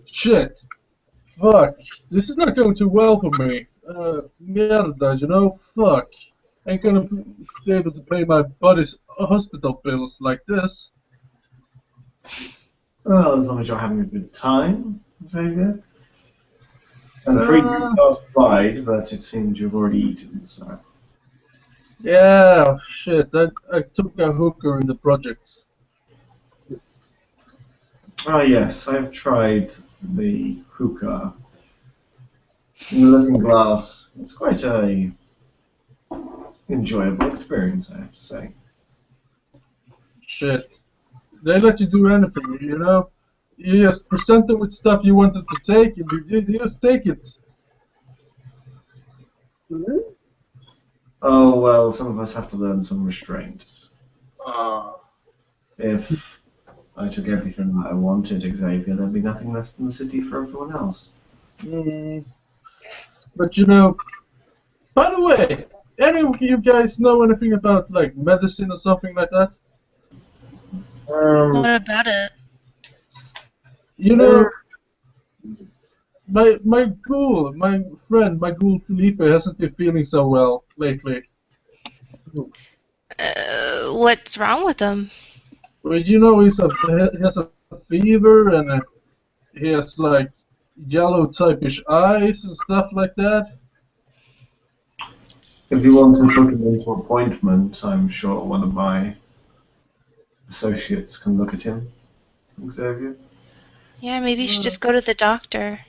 shit. Fuck. This is not going too well for me. Mierda, you know? Fuck. Ain't gonna be able to pay my buddy's hospital bills like this. Well, as long as you're having a good time, Xavier. And free drinks are supplied, but it seems you've already eaten, so. Yeah, shit. I took a hooker in the projects. Ah, yes, I've tried the hookah. In the Looking Glass, it's quite a enjoyable experience, I have to say. Shit. They let you do anything, you know? You just present them with stuff you wanted to take, and you just take it. Oh, well, some of us have to learn some restraint. Ah. If I took everything that I wanted, Xavier, there'd be nothing left in the city for everyone else. But you know, by the way, any of you guys know anything about like medicine or something like that? What about it? You know, my ghoul, my friend, my ghoul Felipe hasn't been feeling so well lately. What's wrong with him? Well, you know, he has a fever and he has like yellow typish eyes and stuff like that. If you want to book him into appointment, I'm sure one of my associates can look at him, Xavier. Yeah, maybe you should just go to the doctor.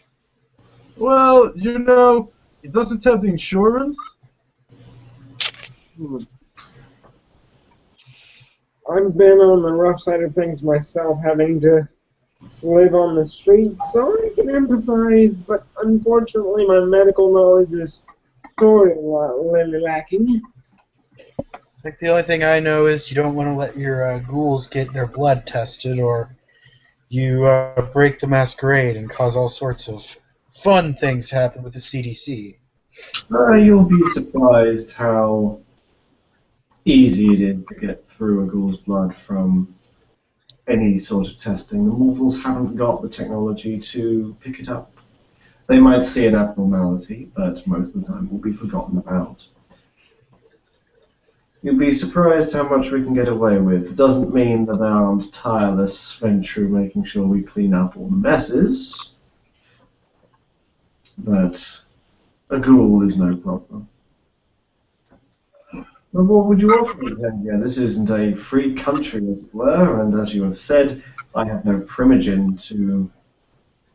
Well, you know, he doesn't have the insurance. I've been on the rough side of things myself, having to live on the streets, so I can empathize, but unfortunately my medical knowledge is sort of lacking. I think the only thing I know is you don't want to let your ghouls get their blood tested, or you break the masquerade and cause all sorts of fun things to happen with the CDC. You'll be surprised how easy it is to get through a ghoul's blood from any sort of testing. The mortals haven't got the technology to pick it up. They might see an abnormality, but most of the time will be forgotten about. You'll be surprised how much we can get away with. It doesn't mean that there aren't tireless Ventru making sure we clean up all the messes, but a ghoul is no problem. But what would you offer me then? Yeah, this isn't a free country, as it were, and as you have said, I have no primogen to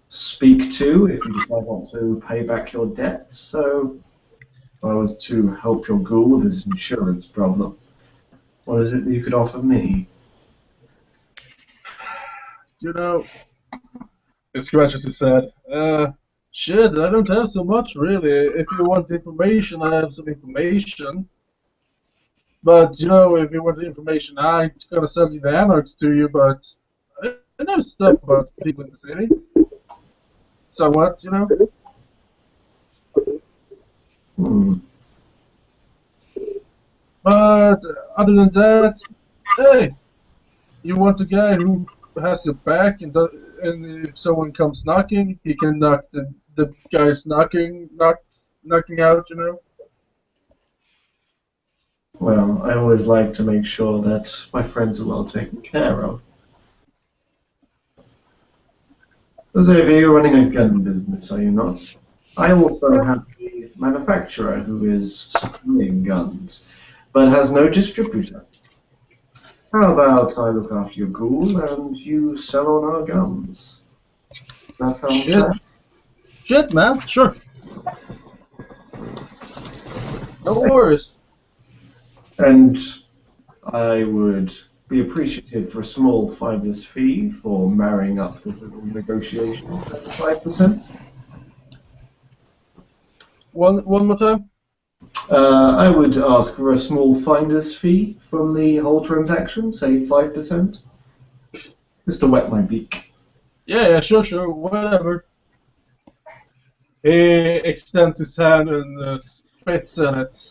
speak to if you decide not to pay back your debt, so if I was to help your ghoul with his insurance problem, what is it that you could offer me? You know, he scratches his head. Shit, I don't have so much really. If you want information, I have some information. But, you know, if you want the information, I'm gonna send you the anarchs to you, but I know stuff about people in the city. So what, you know? But other than that, hey, you want a guy who has your back, and if someone comes knocking, he can knock the guy's knocking out, you know? Well, I always like to make sure that my friends are well taken care of. Xavier, you're running a gun business, are you not? I also have a manufacturer who is supplying guns, but has no distributor. How about I look after your ghoul and you sell on our guns? Does that sound fair? Shit, man, sure. No worries. And I would be appreciative for a small finder's fee for marrying up this little negotiation. 5%. One more time. I would ask for a small finder's fee from the whole transaction, say 5%, just to wet my beak. Yeah, sure, whatever. He extends his hand and spits in it.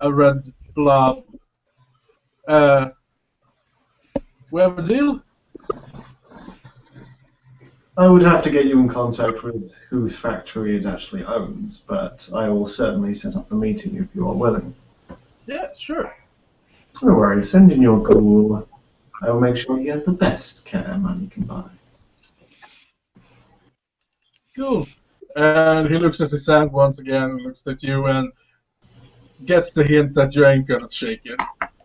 A red blob. We have a deal? I would have to get you in contact with whose factory it actually owns, but I will certainly set up the meeting if you are willing. Yeah, sure. No worries, send in your ghoul. I will make sure he has the best care money can buy. Cool. And he looks at his hand once again, looks at you, and gets the hint that you ain't gonna shake it,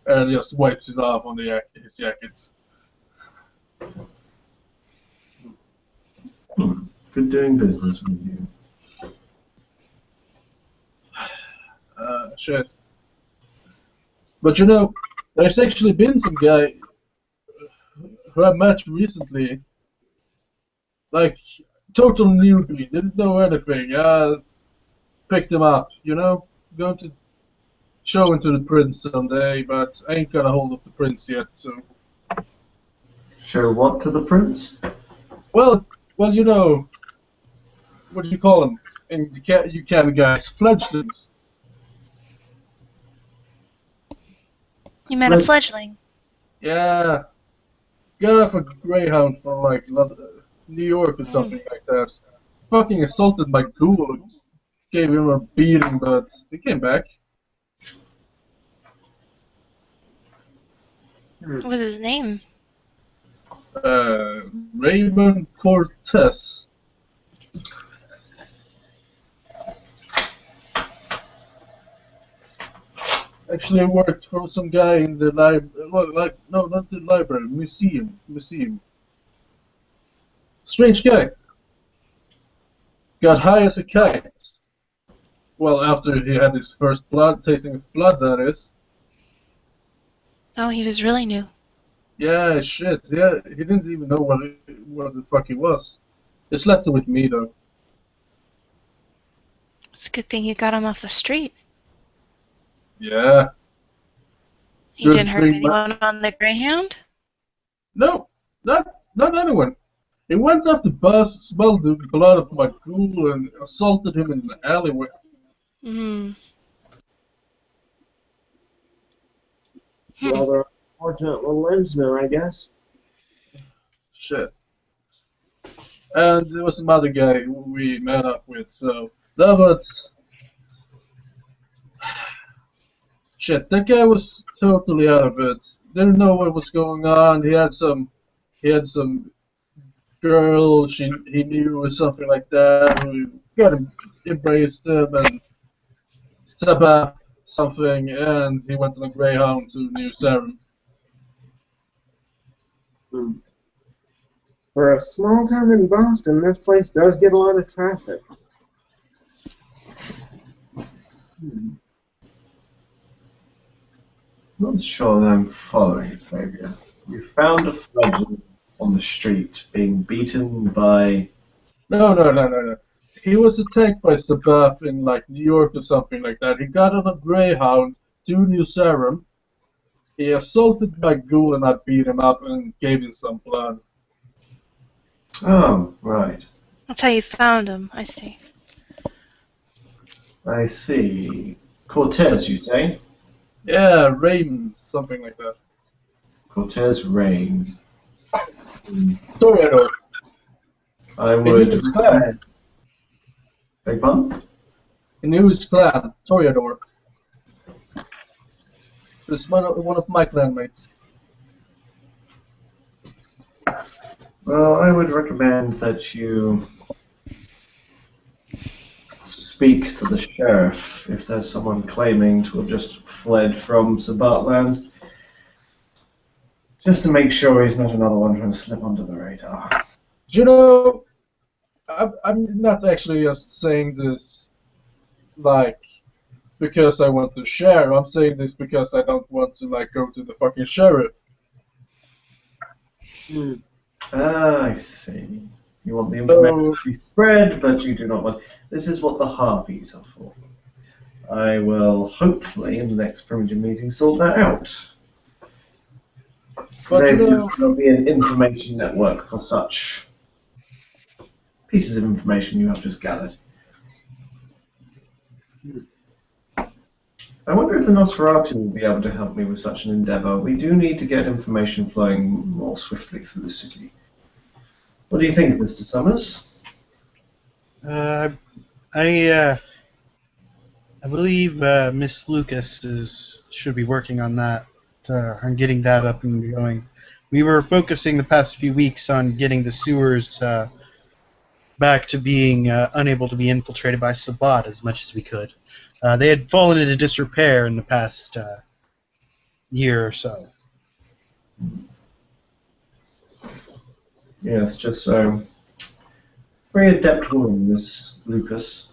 and just wipes it off on his jacket. Good doing business with you. Shit. But you know, there's actually been some guy who I met recently, like, total newbie, didn't know anything. Picked him up, going to show him to the prince someday, but I ain't got a hold of the prince yet, so. Show what to the prince? Well, what do you call them? In the you can guys, fledglings. You met a fledgling. Yeah, got off a Greyhound from like New York or something like that. Fucking assaulted my ghoul, gave him a beating, but he came back. What was his name? Raymond Cortez. Actually worked for some guy in the library. Well, no, not the library. Museum. Strange guy. Got high as a kite. Well, after he had his first tasting of blood, that is. Oh, he was really new. Yeah, shit. Yeah, he didn't even know what the fuck he was. He slept with me though. It's a good thing you got him off the street. Yeah. He Good didn't hurt thing anyone on the Greyhound? No, not anyone. He went off the bus, smelled the blood of my ghoul, and assaulted him in an alleyway. Hmm. Rather unfortunate little incident, I guess. Shit. And there was some other guy who we met up with, so that was... Shit, that guy was totally out of it. Didn't know what was going on. He had some girl he knew or something like that who got him, embraced him and Sabbath something, and he went on a Greyhound to New Sarum. For a small town in Boston, this place does get a lot of traffic. Not sure that I'm following it, Flavia. You found a fledgling on the street being beaten by... No. He was attacked by Sabbath in like New York or something like that. He got on a Greyhound to New Sarum. He assaulted my ghoul and I beat him up and gave him some blood. Oh, right. That's how you found him, I see. I see. Cortez, you say? Yeah, Raymond, something like that. Cortez Rain. Toreador. I He knew would... his clan. Beg pardon? He knew his clan, Toreador. This one of my clanmates. Well, I would recommend that you speak to the sheriff if there's someone claiming to have just fled from Sabatlands, just to make sure he's not another one trying to slip under the radar. You know, I'm not actually just saying this like because I want to share. I'm saying this because I don't want to like go to the fucking sheriff. Hmm. Ah, I see. You want the information So, to be spread, but you do not want. This is what the harpies are for. I will hopefully, in the next Primogen meeting, sort that out. but you Xavier's know, will be an information network for such pieces of information you have just gathered. I wonder if the Nosferatu will be able to help me with such an endeavor. We do need to get information flowing more swiftly through the city. What do you think, Mr. Summers? Uh, I believe Miss Lucas should be working on that, on getting that up and going. We were focusing the past few weeks on getting the sewers back to being unable to be infiltrated by Sabat as much as we could. They had fallen into disrepair in the past year or so. Yes, just so. Very adept woman, Miss Lucas.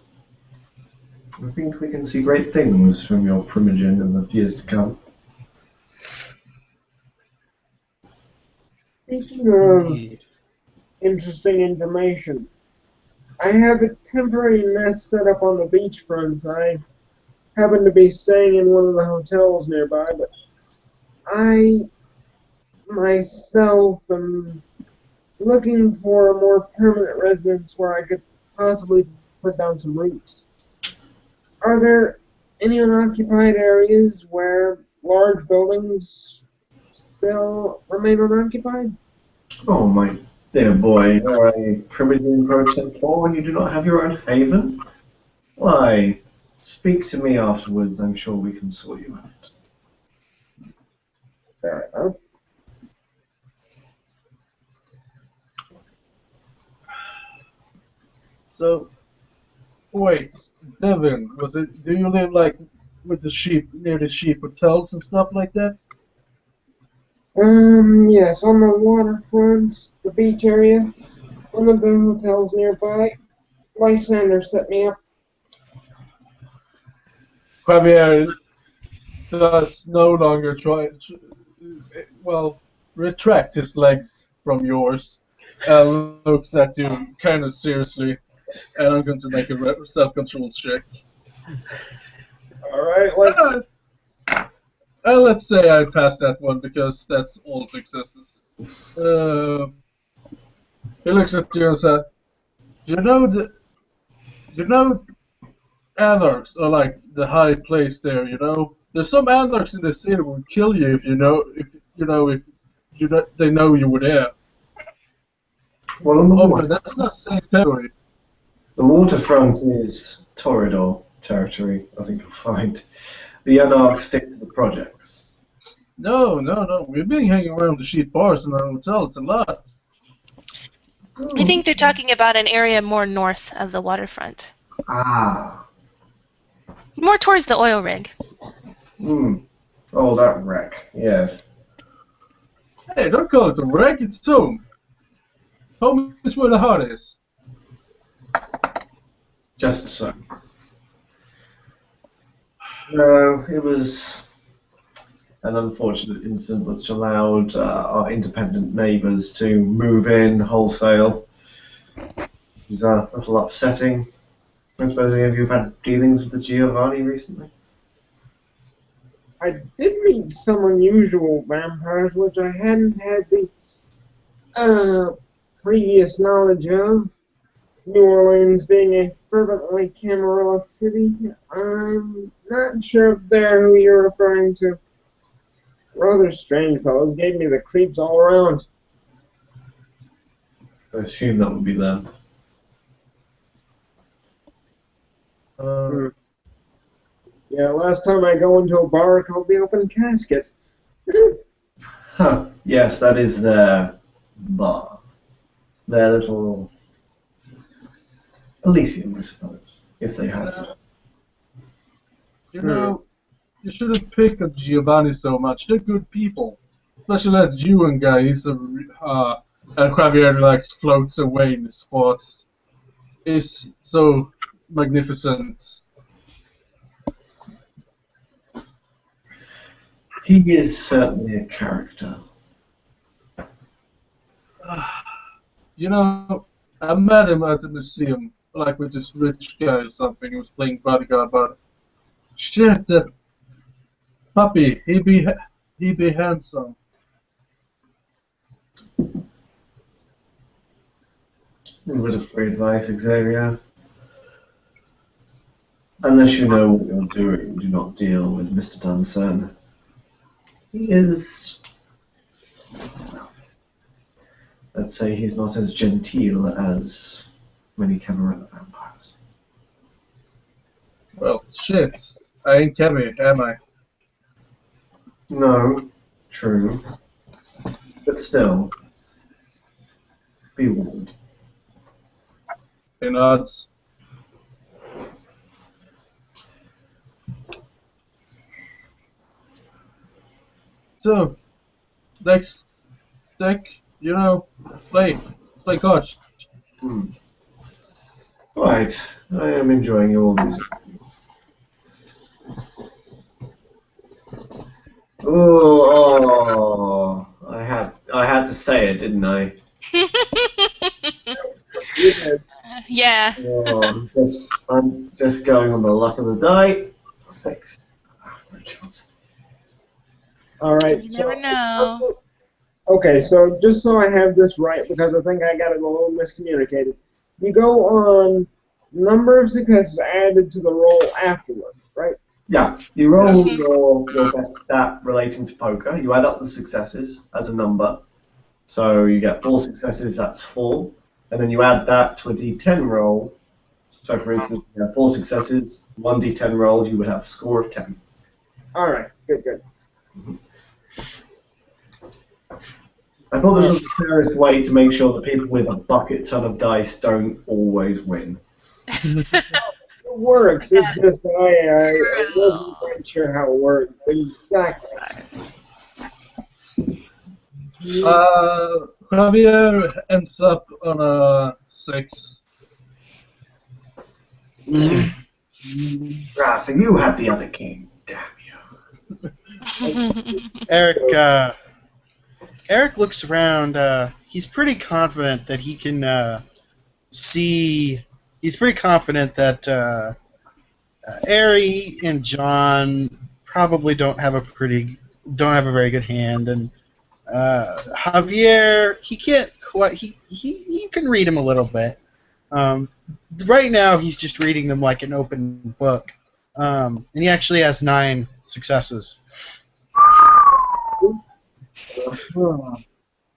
I think we can see great things from your Primogen in the years to come. Speaking of Indeed. interesting information, I have a temporary nest set up on the beachfront. I happen to be staying in one of the hotels nearby, but I myself am looking for a more permanent residence where I could possibly put down some roots. Are there any unoccupied areas where large buildings still remain unoccupied? Oh, my dear boy, you're a Primogen pro templar and you do not have your own haven? Why, speak to me afterwards. I'm sure we can sort you out. Fair enough. so wait, Devin, was it? Do you live like with the sheep near the sheep hotels and stuff like that? Yes, on the waterfront, the beach area, one of the hotels nearby. Lysander set me up. Javier does no longer well, retract his legs from yours and looks at you kind of seriously. And I'm going to make a self-control check. Alright, let's. Uh, and let's say I passed that one because that's all successes. Uh, he looks at you and says, "You know the, you know, anarchs are like the high place there. You know, there's some anarchs in the city who will kill you if they know you were there. Well, on the Oh, but water, that's not safe territory. the waterfront is Torridor territory, I think you'll find. The Anarchs stick to the projects. No, no, no. We've been hanging around the cheap bars and the hotels a lot. I Oh. think they're talking about an area more north of the waterfront. Ah. More towards the oil rig. Hmm. Oh, that wreck. Yes. Hey, don't call it a wreck. It's home. Home is where the heart is. Just so. No, it was an unfortunate incident which allowed our independent neighbours to move in wholesale. It was a little upsetting. I suppose any of you have had dealings with the Giovanni recently? I did meet some unusual vampires which I hadn't had the uh, previous knowledge of. New Orleans being a fervently Camarilla city, I'm not sure if they're who you're referring to. Rather strange fellows, gave me the creeps all around. I assume that would be them. Uh, Hmm. Yeah, last time I go into a bar called the Open Casket. Huh. Yes, that is their bar. Their little Elysium, I suppose, if they had some. you know, you shouldn't pick on Giovanni so much. They're good people. Especially that Ewan guy. And Javier like floats away in his thoughts. Is so magnificent. He is certainly a character. You know, I met him at the museum, like with this rich guy or something who was playing bodyguard, but shit, that puppy, he be handsome. A bit of free advice, Xavier. Unless you know what you're doing, do not deal with Mr. Dunsen. He is, let's say, he's not as genteel as many Camarilla vampires. Well, shit, I ain't Kevin, am I? No, true. But still, be warned. He nods. So, next deck, play cards. Hmm. Right, I am enjoying all these. Oh, I had to say it, didn't I? You did. Yeah. Oh, I'm just going on the luck of the die. 6. No chance. All right. You So, never know. okay, so just so I have this right, because I think I got it a little miscommunicated. You go on number of successes added to the roll afterward, right? Yeah, you roll Mhm. your best stat relating to poker. You add up the successes as a number. So you get 4 successes, that's 4. And then you add that to a d10 roll. So for instance, you have 4 successes, 1 d10 roll, you would have a score of 10. All right, good. I thought this was the fairest way to make sure that people with a bucket ton of dice don't always win. It works. It's just I wasn't quite sure how it worked exactly. Javier ends up on a 6. Ah, so you had the other king. Damn you. Eric looks around. He's pretty confident that he can see. He's pretty confident that Ari and John probably don't have a very good hand, and Javier, he can't quite. He can read him a little bit. Right now, he's just reading them like an open book, and he actually has 9 successes.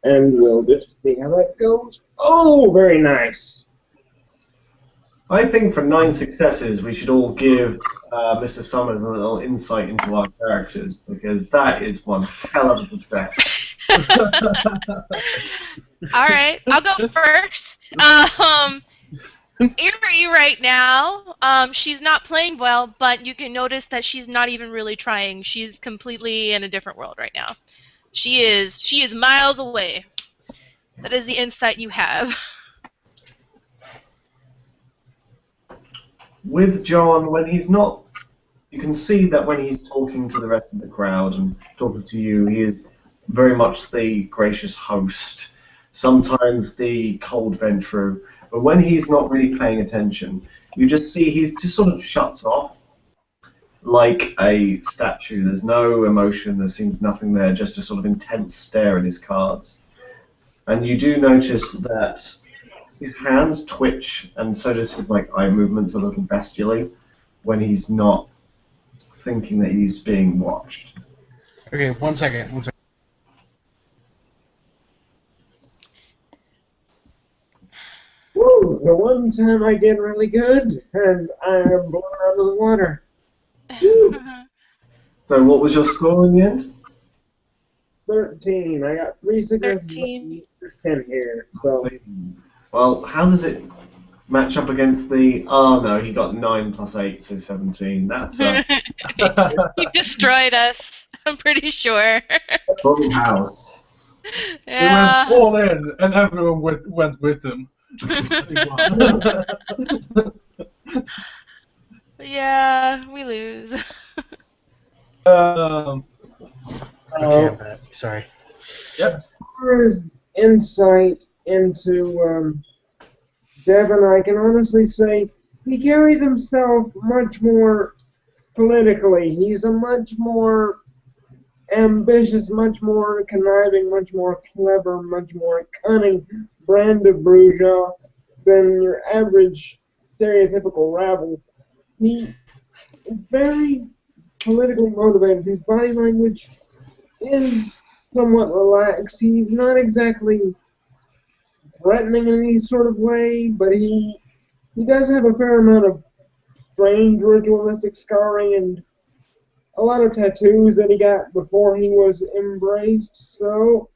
And we'll just see how that goes. Oh, very nice. I think for 9 successes, we should all give Mr. Summers a little insight into our characters, because that is one hell of a success. All right, I'll go first. Erie right now, she's not playing well, but you can notice that she's not even really trying. She's completely in a different world right now. She is miles away. That is the insight you have. With John, when he's not, you can see that when he's talking to the rest of the crowd and talking to you, he is very much the gracious host, sometimes the cold ventru. But when he's not really paying attention, you just see he's just sort of shuts off like a statue. There's no emotion, there seems nothing there, just a sort of intense stare at his cards. And you do notice that his hands twitch, and so does his eye movements a little bestially when he's not thinking that he's being watched. Okay, one second. Woo, the one time I get really good, and I am blown out of the water. Woo, So what was your score in the end? 13. I got 3 successes. 13. There's 10 here. So Well, how does it match up against the... Oh, no, he got 9 plus 8, so 17. That's a He destroyed us. I'm pretty sure. full house. Yeah. He went all in, and everyone went with him. Yeah, we lose. um, Okay, I'm back. Sorry. Yep. as far as insight into Devin, I can honestly say he carries himself much more politically. He's a much more ambitious, much more conniving, much more clever, much more cunning brand of bourgeois than your average stereotypical rabble. He is very politically motivated. His body language is somewhat relaxed. He's not exactly threatening in any sort of way, but he does have a fair amount of strange ritualistic scarring and a lot of tattoos that he got before he was embraced. So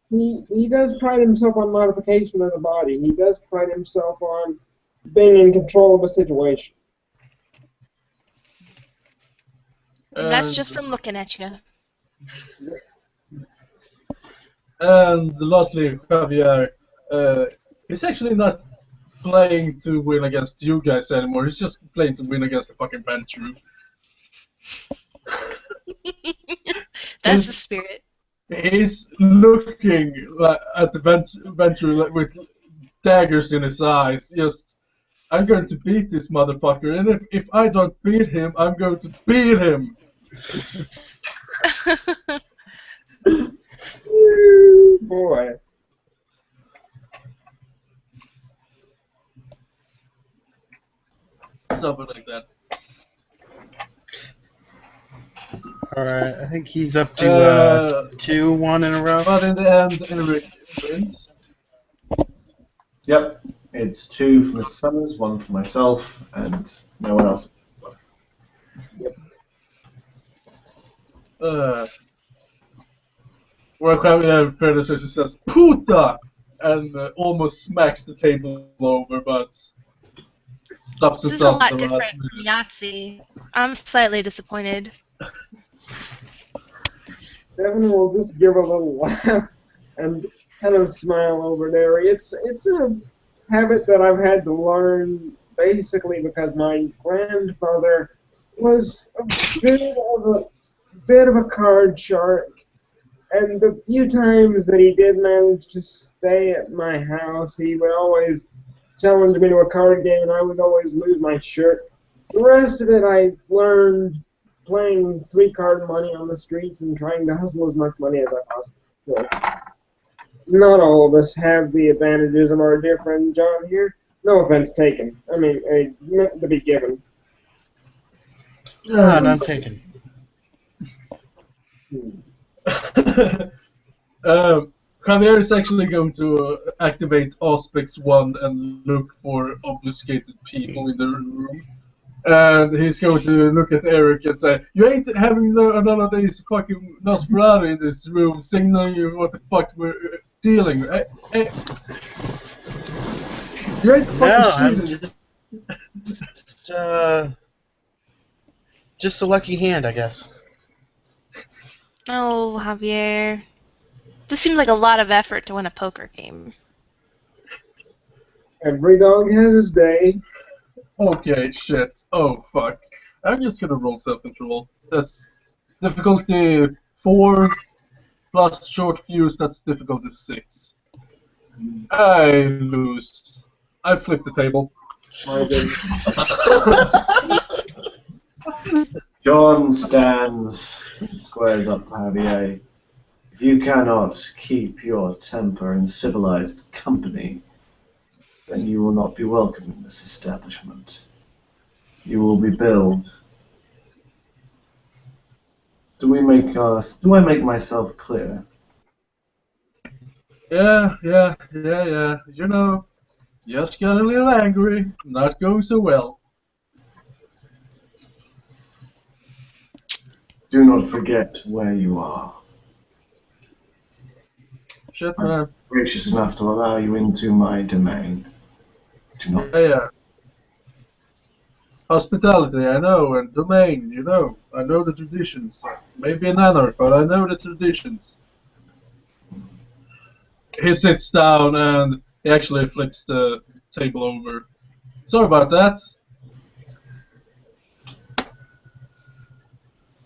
he does pride himself on modification of the body. He does pride himself on being in control of a situation. And that's And just from looking at you. and lastly, Javier, he's actually not playing to win against you guys anymore. He's just playing to win against the fucking Venture. That's the He's spirit. he's looking at the Venture with daggers in his eyes. Just, I'm going to beat this motherfucker, and if I don't beat him, I'm going to beat him. Boy. Something like that. Alright, I think he's up to 2-1 in a row. But in the end, Eric wins. Yep, it's 2 for Mr. Summers, 1 for myself, and no one else. Where Javier predecessor says "puta" and almost smacks the table over, but stops This is a himself lot at the last different from minute. Yahtzee. I'm slightly disappointed. Devin will just give a little laugh and kind of smile over there. It's a habit that I've had to learn basically because my grandfather was a bit of a card shark, and the few times that he did manage to stay at my house, he would always challenge me to a card game, and I would always lose my shirt. The rest of it I learned playing 3-card money on the streets and trying to hustle as much money as I possibly could. Not all of us have the advantages of our dear friend John here. No offense taken. I mean, meant to be given. None taken. Javier is actually going to activate Auspex 1 and look for obfuscated people in the room. And he's going to look at Eric and say, "You ain't having none of these fucking Nosferatu in this room signaling you what the fuck we're dealing with. You ain't fucking No, I'm cheating." just a lucky hand, I guess. Oh, Javier. This seems like a lot of effort to win a poker game. Every dog has his day. Okay, shit. Oh, fuck. I'm just gonna roll self-control. That's difficulty 4 plus short fuse, that's difficulty 6. I lose. I flip the table. My goodness. John stands and squares up to Javier. If you cannot keep your temper in civilized company, then you will not be welcome in this establishment. You will be billed. Do I make myself clear? Yeah. You know, just got a little angry. Not going so well. Do not forget where you are. Shit, I'm man. gracious enough to allow you into my domain. Do not. Yeah. Hospitality, I know, and domain, you know. I know the traditions. Maybe an anarch, but I know the traditions. He sits down and he actually flips the table over. Sorry about that.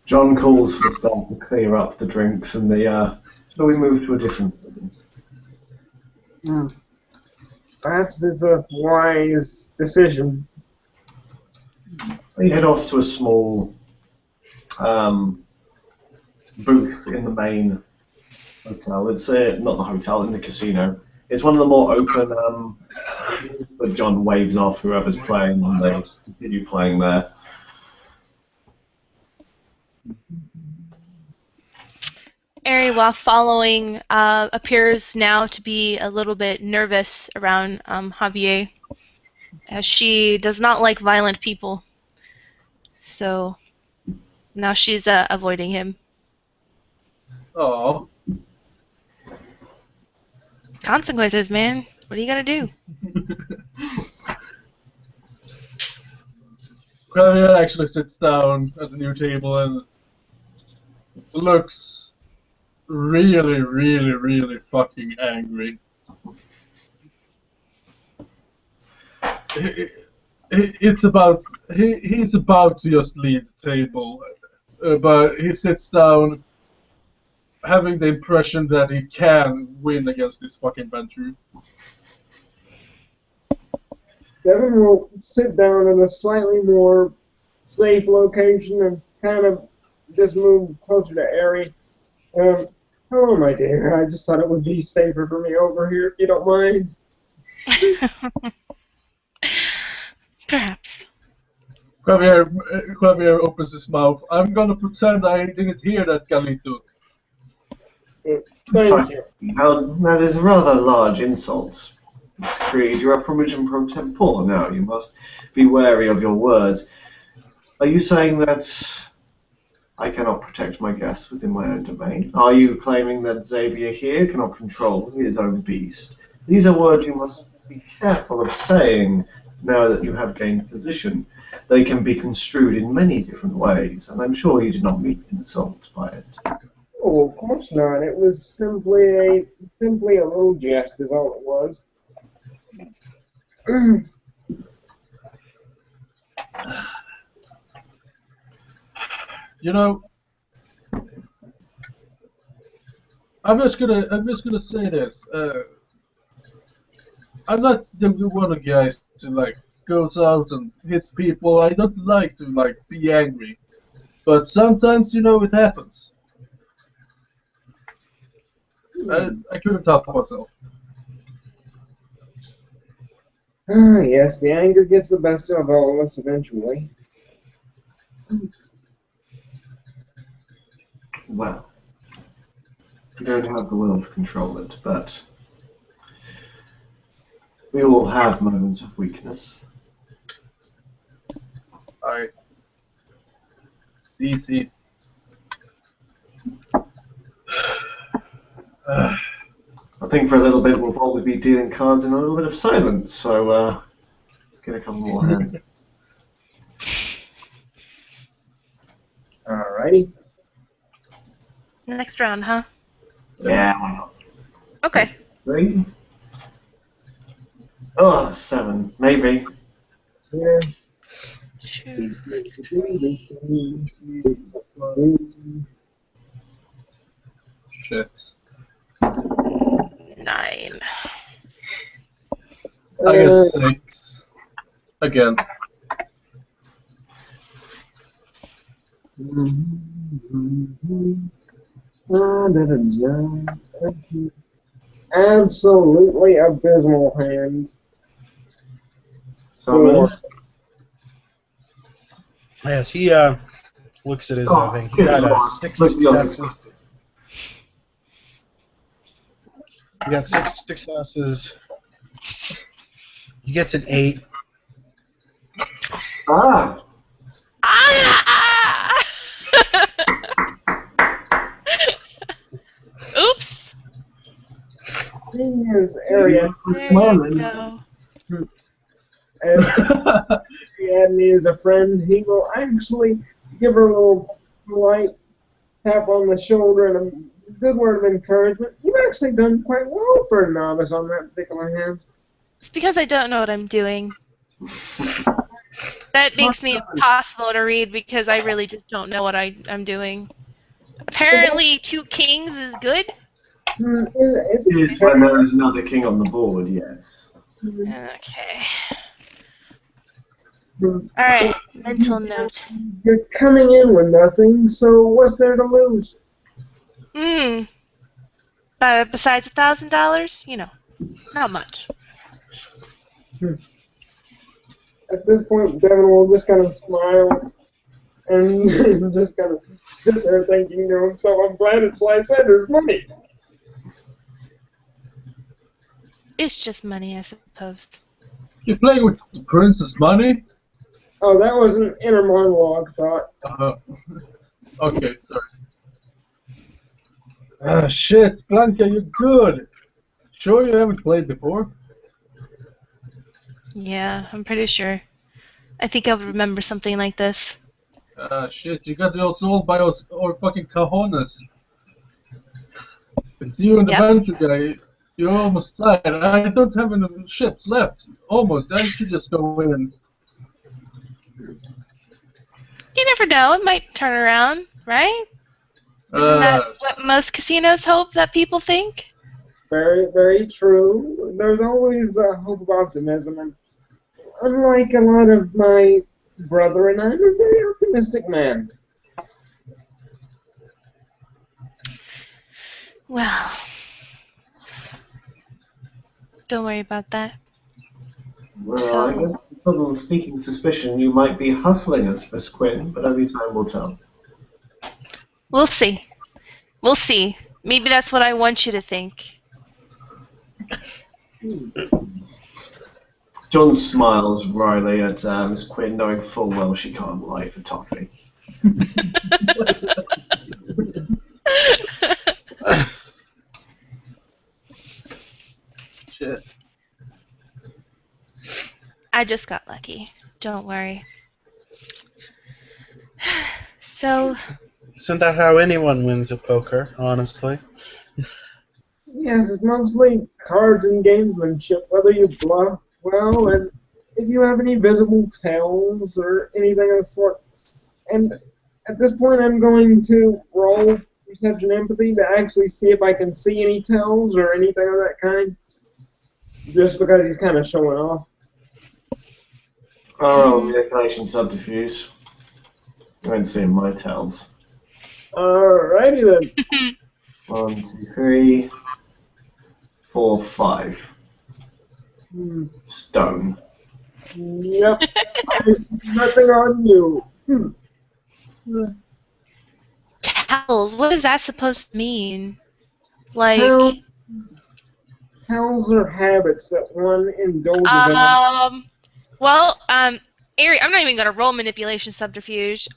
John calls for staff to clear up the drinks and the. Shall we move to a different building? Hmm. Perhaps it's a wise decision. They head off to a small booth in the main hotel. It's not the hotel, in the casino. It's one of the more open tables, but John waves off whoever's playing and they continue playing there. Ari, while following, appears now to be a little bit nervous around Javier, as she does not like violent people. So now she's avoiding him. Oh. Consequences, man. What are you gonna do? Javier actually sits down at the new table and looks really, really, really fucking angry. It's about he's about to just leave the table, but he sits down, having the impression that he can win against this fucking Venture. Devin will sit down in a slightly more safe location and kind of just move closer to Ari. Hello, my dear. I just thought it would be safer for me over here, if you don't mind. Perhaps. Javier opens his mouth. I'm gonna pretend I didn't hear that, Galito. Thank you. Now, that is a rather large insult. Mr. Creed, you are Primogen pro tempore now. You must be wary of your words. Are you saying that I cannot protect my guests within my own domain? Are you claiming that Xavier here cannot control his own beast? These are words you must be careful of saying now that you have gained position. They can be construed in many different ways, and I'm sure you did not mean insult by it. Oh, of course not. It was simply a little jest, is all it was. You know, I'm just gonna say this. I'm not the one of guys to like goes out and hits people. I don't like to like be angry, but sometimes it happens. I couldn't help myself. Yes, the anger gets the best of all of us eventually. Well, we don't have the will to control it, but we all have moments of weakness. Alright. It's easy. I think for a little bit we'll probably be dealing cards in a little bit of silence, so get a couple more hands. Alrighty. Next round, huh? Yeah, why not? Okay. 3? Oh, 7, maybe. Yeah. Two. Shit. 9. I get 6. Again. Absolutely abysmal hand. Summons. Yes, he looks at his thing. He good got lord. 6 Look at the other successes. You got 6 successes. He gets an 8. Ah! Ah! Oops. In his area, He's There smiling. you go. and he had me as a friend, he will actually give her a little polite tap on the shoulder and a good word of encouragement. You've actually done quite well for a novice on that particular hand. It's because I don't know what I'm doing. That makes me impossible to read because I really just don't know what I'm doing. Apparently, 2 kings is good. Is it Is when there is another king on the board, yes. Okay. Hmm. Alright, mental note. You're coming in with nothing, so what's there to lose? But besides $1,000, not much. At this point, Devin will just kind of smile and just kind of sit there thinking to himself, I'm glad it's Lysander's money. It's just money, I suppose. You're playing with the prince's money? Oh, that was an inner monologue thought. Okay, sorry. Ah, shit, Blanca, you're good. Sure you haven't played before? Yeah, I'm pretty sure. I think I would remember something like this. Ah, shit, you got us all by us, or fucking cojones. It's you and the Yep. venture guy. You almost died. I don't have any ships left. Almost. I should just go in. You never know, it might turn around, right? Isn't that what most casinos hope that people think? Very, very true. There's always the hope of optimism, and unlike a lot of my brethren, I'm a very optimistic man. Well, don't worry about that. Well, I get a subtle sneaking suspicion you might be hustling us, Miss Quinn, but only time will tell. We'll see. We'll see. Maybe that's what I want you to think. John smiles wryly at Miss Quinn, knowing full well she can't lie for toffee. Shit. I just got lucky. Don't worry. So, Isn't that how anyone wins at poker, honestly? Yes, it's mostly cards and gamesmanship, whether you bluff well, and if you have any visible tells or anything of the sort. And at this point, I'm going to roll perception empathy to actually see if I can see any tells or anything of that kind, just because he's kind of showing off. I'll roll manipulation subterfuge. I ain't seeing my tells. Alrighty then. 1, 2, 3, 4, 5. Stone. Yep. I see nothing on you. tells. What is that supposed to mean? Like, Tells are habits that one indulges in. well, Ari, I'm not even gonna roll manipulation subterfuge.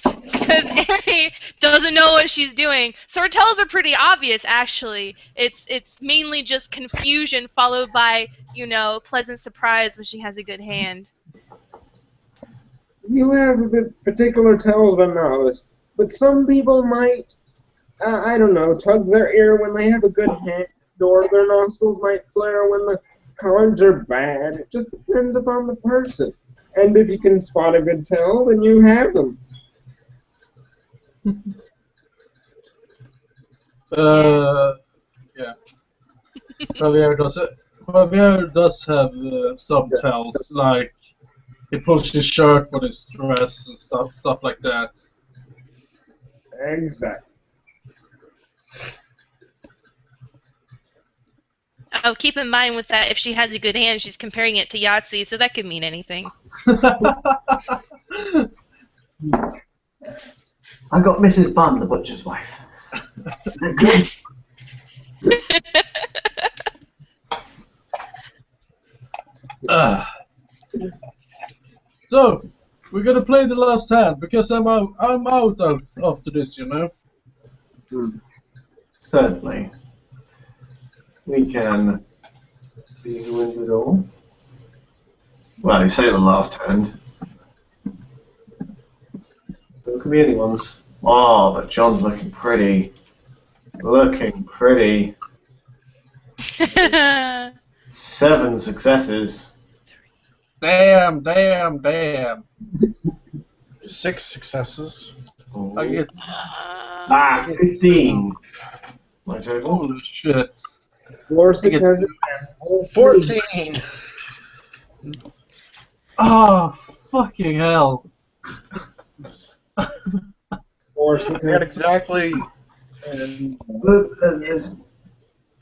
Because Ari doesn't know what she's doing. So her tells are pretty obvious, actually. It's mainly just confusion followed by, pleasant surprise when she has a good hand. You have a bit particular tells of a novice, but some people might, I don't know, tug their ear when they have a good hand, or their nostrils might flare when the cards are bad. It just depends upon the person. And if you can spot a good tell, then you have them. Yeah. Javier does have some tells, like he pulls his shirt when he's stressed and stuff like that. Exactly. Oh, keep in mind with that, if she has a good hand, she's comparing it to Yahtzee, so that could mean anything. I got Mrs. Bunn, the butcher's wife. Is that good? So, we're gonna play the last hand because I'm out after this, Certainly. We can see who wins it all. Well, you say the last hand. There could be anyone's. Oh, but John's looking pretty. Looking pretty. 7 successes. Damn. 6 successes. Oh. I get 15. Right over. Holy shit. Gorsuch I get- has it. All three. 14! Oh, fucking hell. Gorsuch I got has exactly. and But,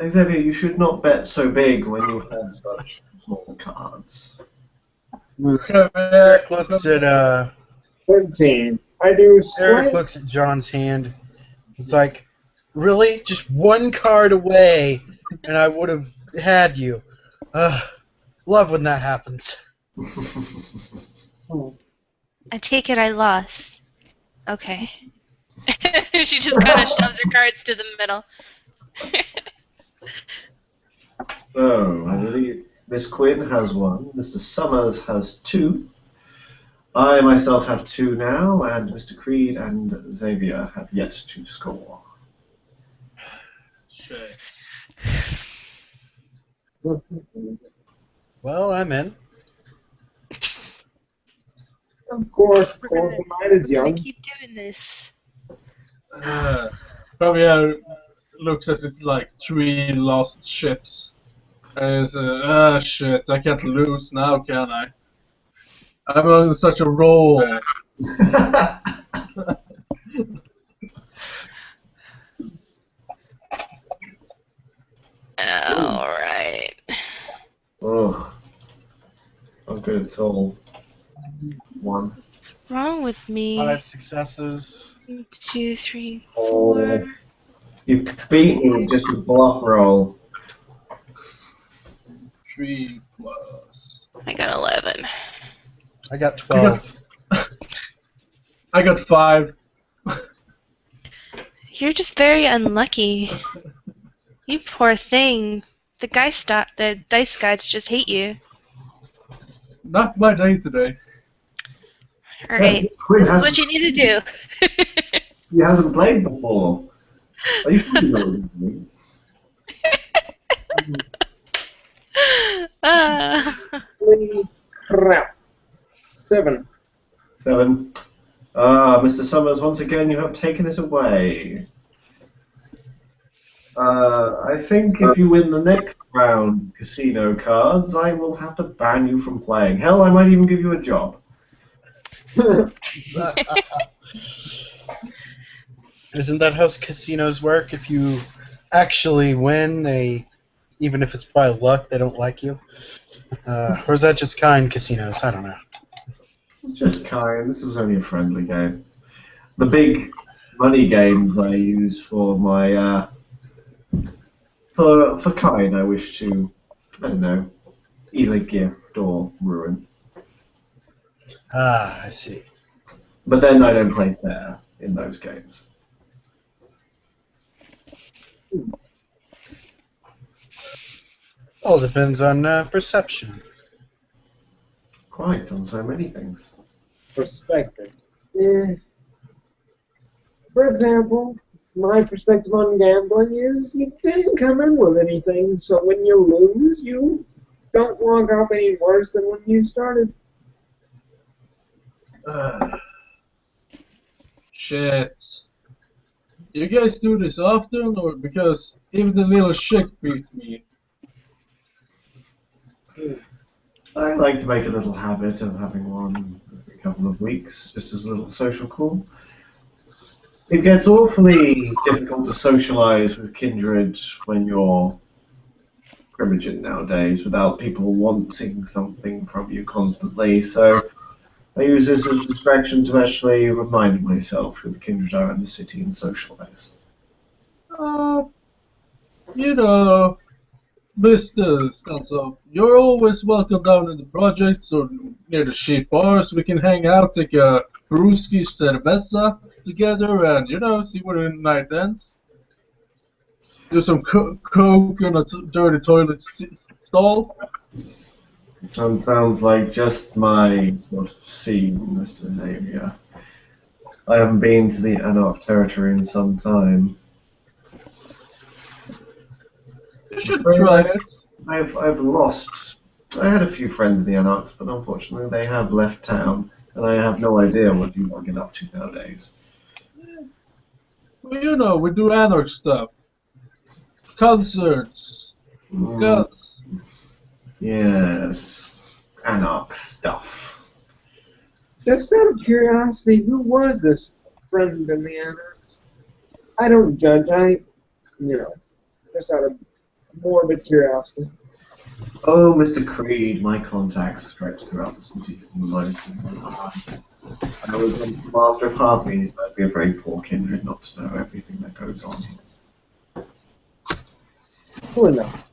Xavier, you should not bet so big when you have such small cards. Eric looks at 13. I do Eric slight. looks at John's hand. He's like, "Really? Just one card away, and I would have had you. Love when that happens." I take it I lost. Okay. She just kind of shoves her cards to the middle. So, I believe Miss Quinn has one, Mr. Summers has two, I myself have two now, and Mr. Creed and Xavier have yet to score. Shit. Well, I'm in. Of course, We're the night is We're gonna young. keep doing this. Javier looks at his like 3 lost ships. And says, shit, I can't lose now, can I? I'm on such a roll. Alright. Ugh. Not good at all. One. What's wrong with me? 5 successes. 1, 2, 3, Oh. 4. You've beat me with just a bluff roll. 3 plus. I got 11. I got 12. I got 5. You're just very unlucky. You poor thing. The dice gods just hate you. Not my day today. Alright. Quinn This is what hasn't, you need to do. he hasn't played before. Are you sure you know what he's doing? Holy crap. 7. 7. Mr. Summers, once again, you have taken it away. I think if you win the next round casino cards, I will have to ban you from playing. Hell, I might even give you a job. Isn't that how casinos work? If you actually win, even if it's by luck, they don't like you? Or is that just kind casinos? I don't know. It's just kind. This was only a friendly game. The big money games I use for my for kind I wish to, I don't know, either gift or ruin. Ah, I see. But then I don't play fair in those games. All depends on perception. Quite on so many things. Perspective. For example, my perspective on gambling is you didn't come in with anything, so when you lose, you don't walk off any worse than when you started. Shit. You guys do this often, or because even the little chick beat me? I like to make a little habit of having one every couple of weeks, just as a little social call. It gets awfully difficult to socialize with kindred when you're primogen nowadays without people wanting something from you constantly, so I use this as a distraction to actually remind myself who the kindred are in the city and socialize. You know, Mr. Stanzo, you're always welcome down in the projects or near the sheep bars. We can hang out, take a brewski cerveza together, and, you know, see where the night ends. Do some coke in a dirty toilet stall. That sounds like just my sort of scene, Mr. Xavier. I haven't been to the Anarch territory in some time. You should try it. I've lost. I had a few friends in the Anarchs, but unfortunately they have left town, and I have no idea what you all get up to nowadays. Well, you know, we do Anarch stuff. Concerts. Mm, Guns. yes. Anarch stuff. Just out of curiosity, who was this friend in the annex? I don't judge. Just out of morbid curiosity. Oh, Mr. Creed, my contacts stretch throughout the city from the moment I was once the master of harpies. I'd be a very poor kindred not to know everything that goes on here. Who enough?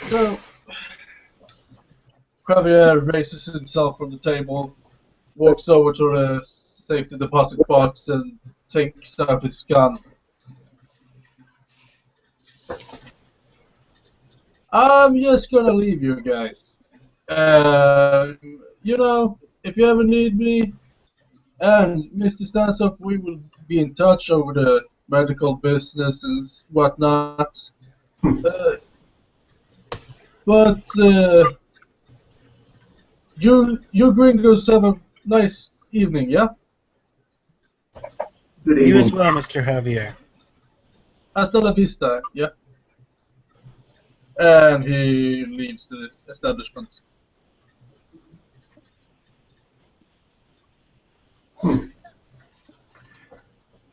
So, Javier raises himself from the table, walks over to the safety deposit box, and takes out his gun. I'm just gonna leave you guys. If you ever need me, and Mr. Stansop, we will be in touch over the medical business and whatnot. Uh, but you gringos have a nice evening, yeah? Good You as evening. well, Mr. Javier. Hasta la vista, yeah? And he leaves the establishment. Hmm.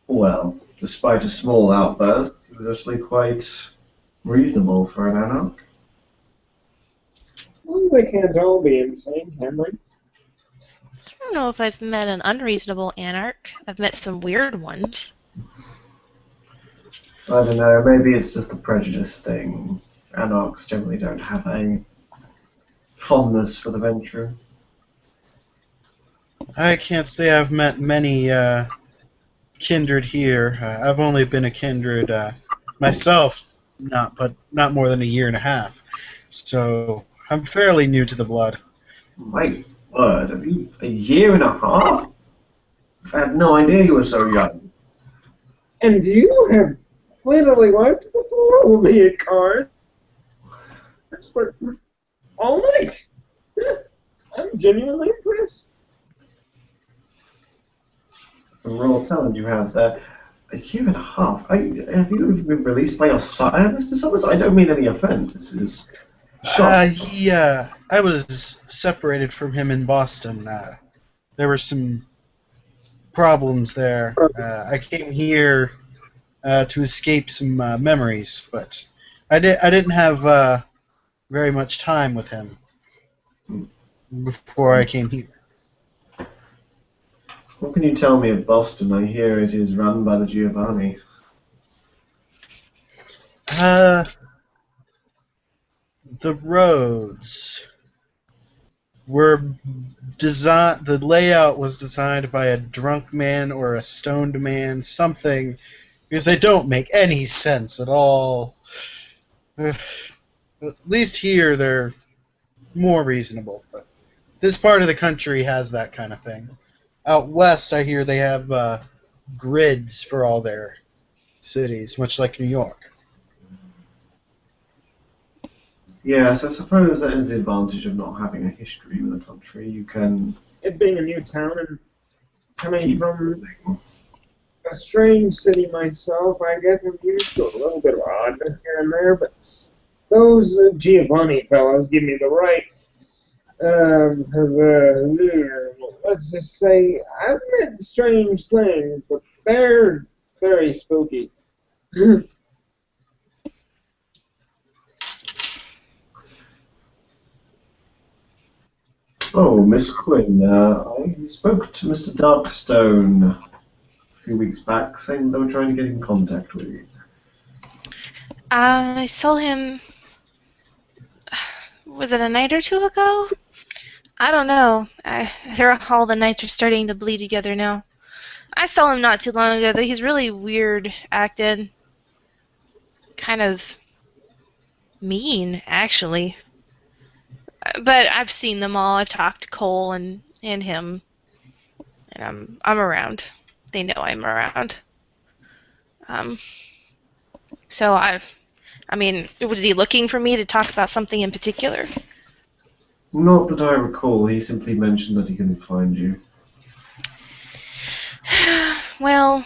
Well, despite a small outburst, he was actually quite reasonable for an anarch. Well, they can't all be insane, can they? I don't know if I've met an unreasonable anarch. I've met some weird ones. I don't know, maybe it's just a prejudice thing. Anarchs generally don't have a fondness for the venture. I can't say I've met many kindred here. I've only been a kindred myself, not more than a year and a half. So I'm fairly new to the blood. My word, have you a year and a half? I had no idea you were so young. And you have literally wiped the floor with me at cards for all night. I'm genuinely impressed. Some raw talent you have there. A year and a half? Have you been released by your sire, Mr. Summers? I don't mean any offense. This is a shock. I was separated from him in Boston. There were some problems there. I came here to escape some memories, but I didn't have very much time with him before I came here. What can you tell me of Boston? I hear it is run by the Giovanni. Uh, the roads were designed. The layout was designed by a drunk man or a stoned man, something, because they don't make any sense at all. At least here they're more reasonable. But this part of the country has that kind of thing. Out west, I hear they have grids for all their cities, much like New York. Yes, I suppose that is the advantage of not having a history with a country. You can It being a new town and coming keep from a strange city myself, I guess I'm used to a little bit of oddness here and there, but those Giovanni fellows give me the right. Let's just say I've met strange things, but they're very spooky. Oh, Miss Quinn, I spoke to Mr. Darkstone a few weeks back, saying they were trying to get in contact with you. I saw him. Was it a night or two ago? I don't know. All the nights are starting to bleed together now. I saw him not too long ago, though. He's really weird acting. Kind of mean, actually. But I've seen them all. I've talked to Cole and him, and I'm around. They know I'm around. Um, so I mean, was he looking for me to talk about something in particular? Not that I recall, he simply mentioned that he couldn't find you. Well,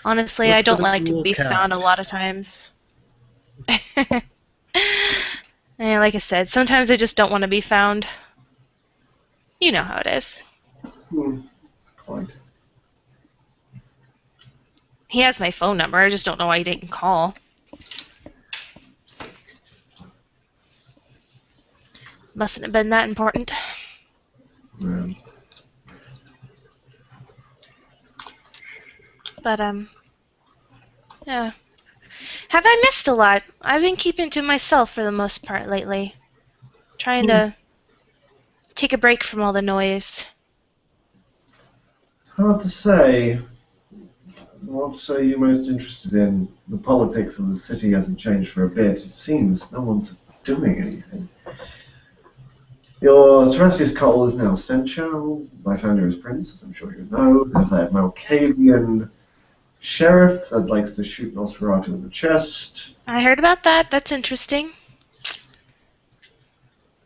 honestly, Look I for don't the like to cool be found cat. a lot of times. And like I said, sometimes I just don't want to be found. You know how it is. Hmm, quite. He has my phone number, I just don't know why he didn't call. Mustn't have been that important. Yeah. But, yeah. Have I missed a lot? I've been keeping to myself for the most part lately. Trying to take a break from all the noise. It's hard to say. What are you most interested in? The politics of the city hasn't changed for a bit. It seems no one's doing anything. Your Teresius Cole is now censure. Lysander is prince, as I'm sure you know. There's a Malkavian sheriff that likes to shoot Nosferatu in the chest. I heard about that. That's interesting.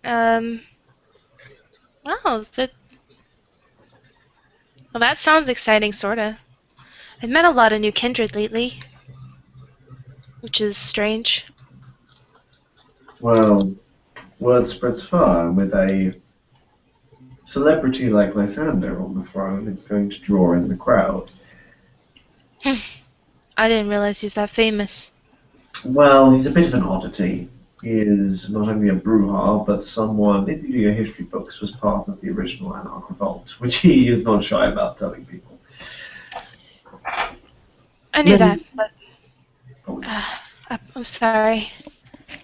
Oh, well, that sounds exciting, sorta. I've met a lot of new kindred lately, which is strange. Well, word spreads far. With a celebrity like Lysander on the throne, it's going to draw in the crowd. I didn't realize he was that famous. Well, he's a bit of an oddity. He is not only a Bruja, but someone, if you do your history books, was part of the original Anarch Revolt, which he is not shy about telling people. I knew Many that, but apologies. I'm sorry.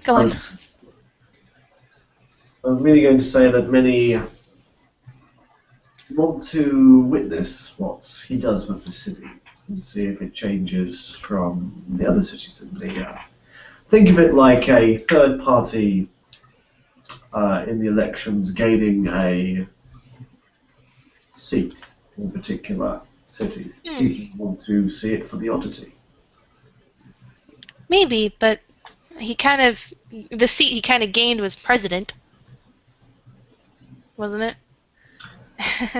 Go I on. was, I was merely going to say that many want to witness what he does with the city and see if it changes from the other cities in the. Think of it like a third party in the elections gaining a seat in a particular city. People want to see it for the oddity. Maybe, but the seat he kind of gained was president, wasn't it?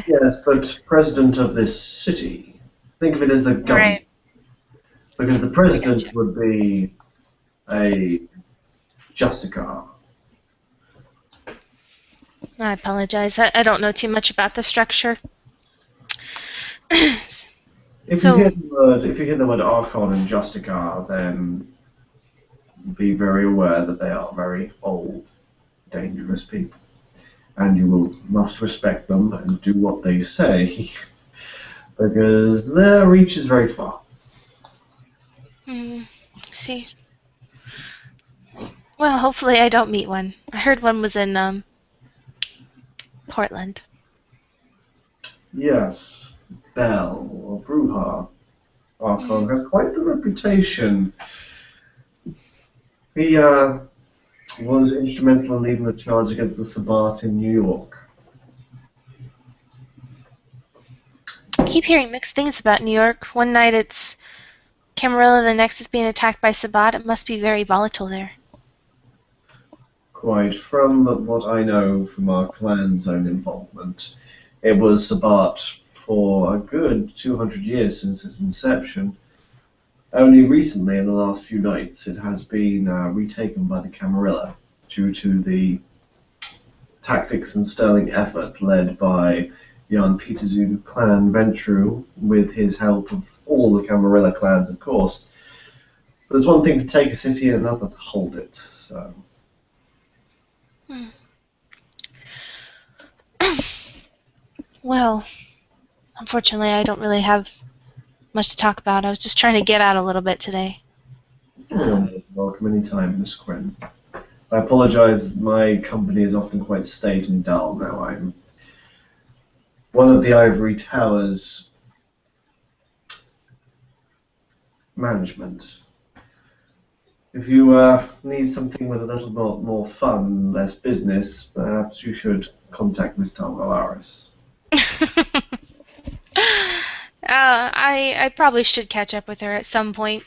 Yes, but president of this city. Think of it as the government. Right. Because the I gotcha. president would be a justicar. I apologize. I don't know too much about the structure. If you hear So, the word Archon and Justicar, then be very aware that they are very old, dangerous people. And you must respect them and do what they say, because their reach is very far. see. Well, hopefully I don't meet one. I heard one was in Portland. Yes, Bell or Bruja. Archon has quite the reputation. He was instrumental in leading the charge against the Sabbat in New York. I keep hearing mixed things about New York. One night it's Camarilla, the next is being attacked by Sabat. It must be very volatile there. Quite. From what I know from our clan's own involvement, it was Sabbat for a good 200 years since its inception. Only recently, in the last few nights, it has been retaken by the Camarilla due to the tactics and sterling effort led by Jan Peterzoon clan Ventru, with his help of all the Camarilla clans, of course. But there's one thing to take a city and another to hold it, so... Well, unfortunately, I don't really have much to talk about. I was just trying to get out a little bit today. You're welcome anytime, Miss Quinn. I apologize, my company is often quite staid and dull now. I'm one of the Ivory Tower's management. If you need something with a little more fun, less business, perhaps you should contact Mr. Valaris. I probably should catch up with her at some point,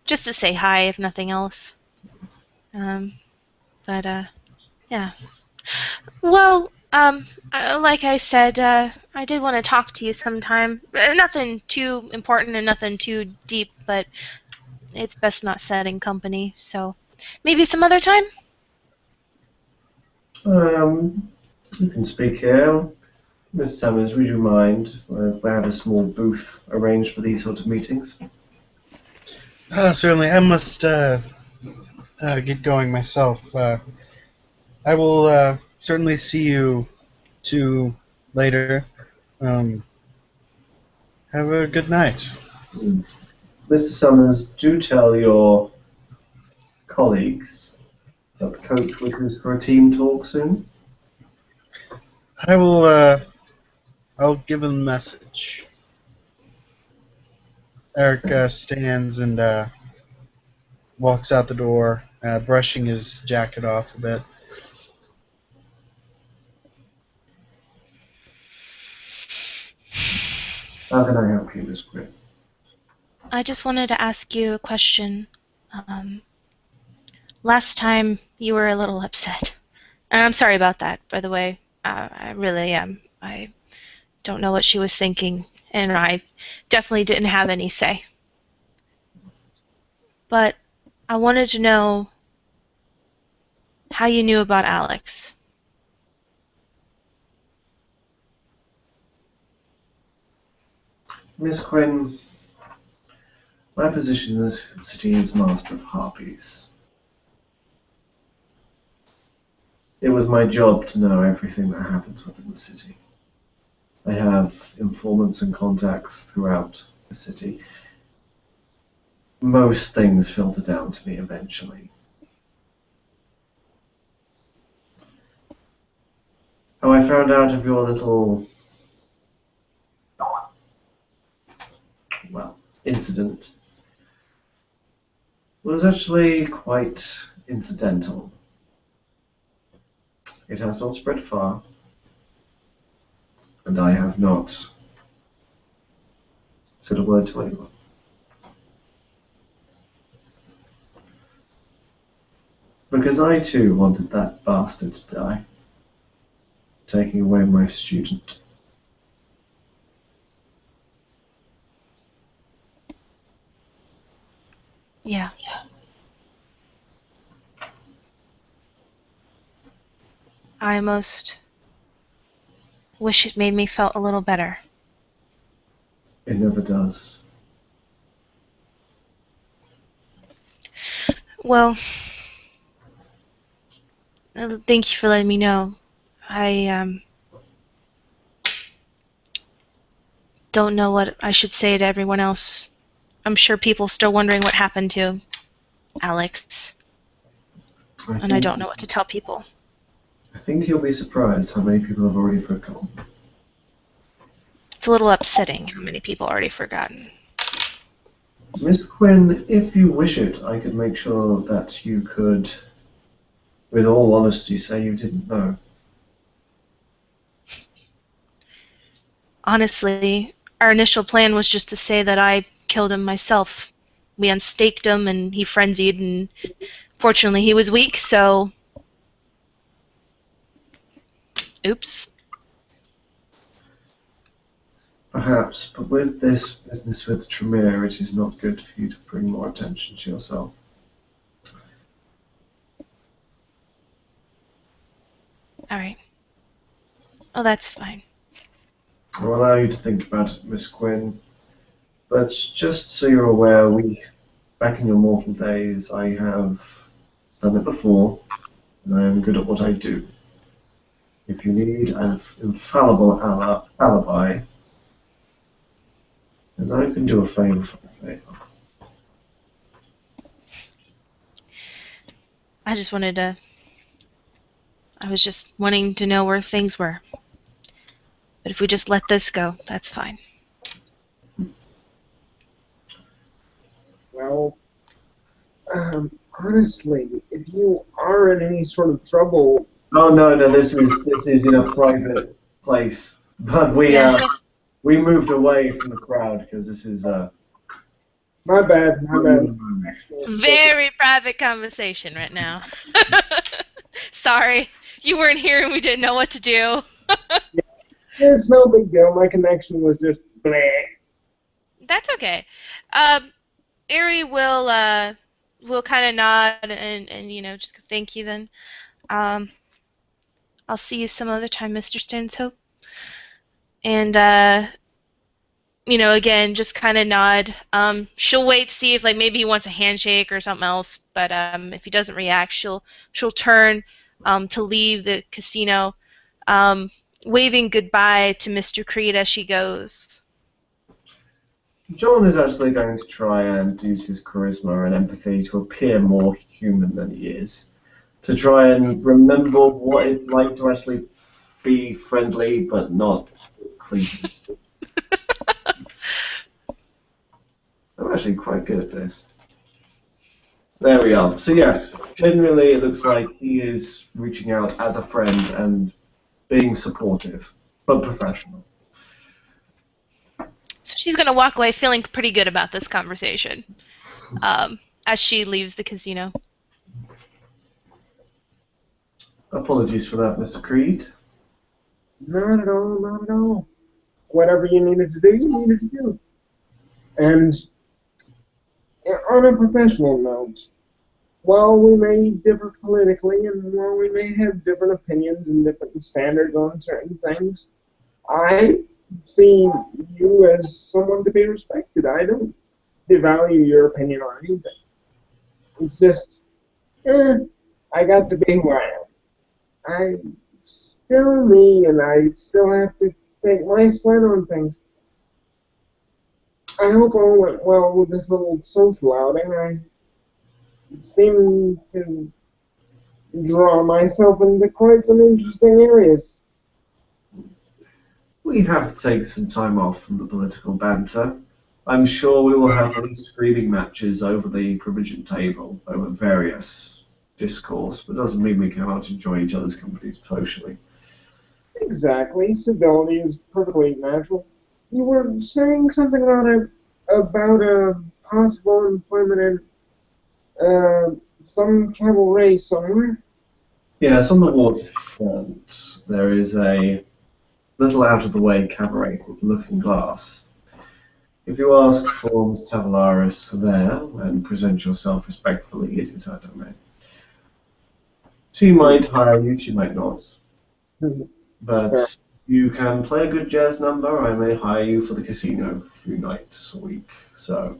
just to say hi, if nothing else. Um, but yeah. Well, Like I said, I did want to talk to you sometime. Nothing too important and nothing too deep, but it's best not setting company, so maybe some other time? You can speak here. Miss Summers, would you mind if I have a small booth arranged for these sort of meetings? Certainly, I must get going myself. I will certainly see you two later. Um, have a good night. Mr. Summers, do tell your colleagues that the coach wishes for a team talk soon. I will. I'll give him a message. Eric stands and walks out the door, brushing his jacket off a bit. How can I help you, Miss Quinn? I just wanted to ask you a question. Um, Last time you were a little upset. And I'm sorry about that, by the way. I really am. I don't know what she was thinking, and I definitely didn't have any say. But I wanted to know how you knew about Alex. Miss Quinn, my position in this city is Master of Harpies. It was my job to know everything that happens within the city. I have informants and contacts throughout the city. Most things filter down to me eventually. How I found out of your little, well, incident was actually quite incidental. It has not spread far, and I have not said a word to anyone. Because I too wanted that bastard to die, taking away my student. Yeah. I almost wish it made me felt a little better. It never does. Well, thank you for letting me know. I don't know what I should say to everyone else. I'm sure people still wondering what happened to Alex, and I don't know what to tell people. I think you'll be surprised how many people have already forgotten. It's a little upsetting how many people already forgotten. Miss Quinn, if you wish it, I could make sure that you could, with all honesty, say you didn't know. Honestly, our initial plan was just to say that I killed him myself. We unstaked him and he frenzied, and fortunately he was weak, so... Oops. Perhaps, but with this business with Tremere, it is not good for you to bring more attention to yourself. Alright. Oh, that's fine. I'll allow you to think about it, Miss Quinn. But just so you're aware, back in your mortal days, I have done it before, and I am good at what I do. If you need an infallible alibi, then I can do a favor for a favor. I was just wanting to know where things were. But if we just let this go, that's fine. Well, honestly, if you are in any sort of trouble, Oh no, this is in a private place. But we moved away from the crowd because this is my bad. Very private conversation right now. Sorry. you weren't here and we didn't know what to do. It's no big deal. My connection was just bleh. That's okay. Ari will kind of nod and just go, thank you then. Um, I'll see you some other time, Mr. Stanhope. And again, just kind of nod. She'll wait to see if maybe he wants a handshake or something else. But if he doesn't react, she'll turn to leave the casino, waving goodbye to Mr. Creed as she goes. John is actually going to try and use his charisma and empathy to appear more human than he is, to try and remember what it's like to actually be friendly but not creepy. I'm actually quite good at this. There we are. So yes, genuinely it looks like he is reaching out as a friend and being supportive, but professional. So she's going to walk away feeling pretty good about this conversation as she leaves the casino. Apologies for that, Mr. Creed. Not at all, not at all. Whatever you needed to do, you needed to do. And on a professional note, while we may differ politically and while we may have different opinions and different standards on certain things, I see you as someone to be respected. I don't devalue your opinion on anything. It's just, I got to be who I am. I'm still me, and I still have to take my slant on things. I hope all went well with this little social outing. I seem to draw myself into quite some interesting areas. We have to take some time off from the political banter. I'm sure we will have many screaming matches over the provision table over various discourse, but doesn't mean we cannot enjoy each other's company socially. Exactly. Civility is perfectly natural. You were saying something about a possible employment in some cabaret somewhere? Yes, on the waterfront there is a little out-of-the-way cabaret called Looking Glass. If you ask for Miss Tavalaris there and present yourself respectfully, it is her domain. She might hire you, she might not. But you can play a good jazz number, I may hire you for the casino a few nights a week. So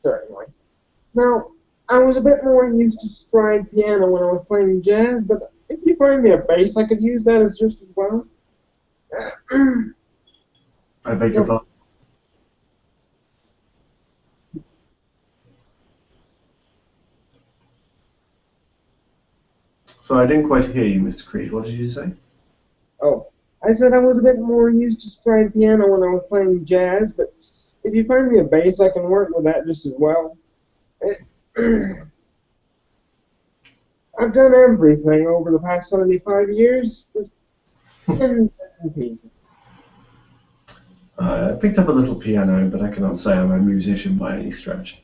Certainly. Now, I was a bit more used to stride piano when I was playing jazz, but if you find me a bass, I could use that as just as well. I beg your pardon. So I didn't quite hear you, Mr. Creed. What did you say? Oh, I said I was a bit more used to stride piano when I was playing jazz, but if you find me a bass, I can work with that just as well. I've done everything over the past 75 years, just in bits and pieces. I picked up a little piano, but I cannot say I'm a musician by any stretch.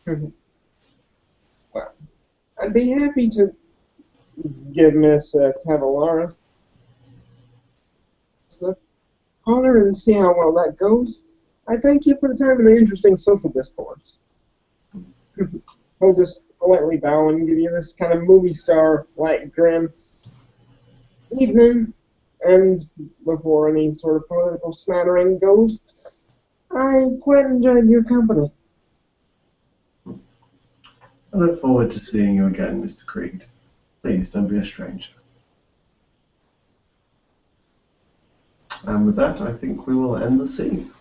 Well, I'd be happy to give Miss Tavalara a caller and see how well that goes. I thank you for the time and the interesting social discourse. I'll just politely bow and give you this kind of movie star-like grin. Evening, and before any sort of political smattering goes, I quite enjoyed your company. I look forward to seeing you again, Mr. Creed. Please don't be a stranger. And with that, I think we will end the scene.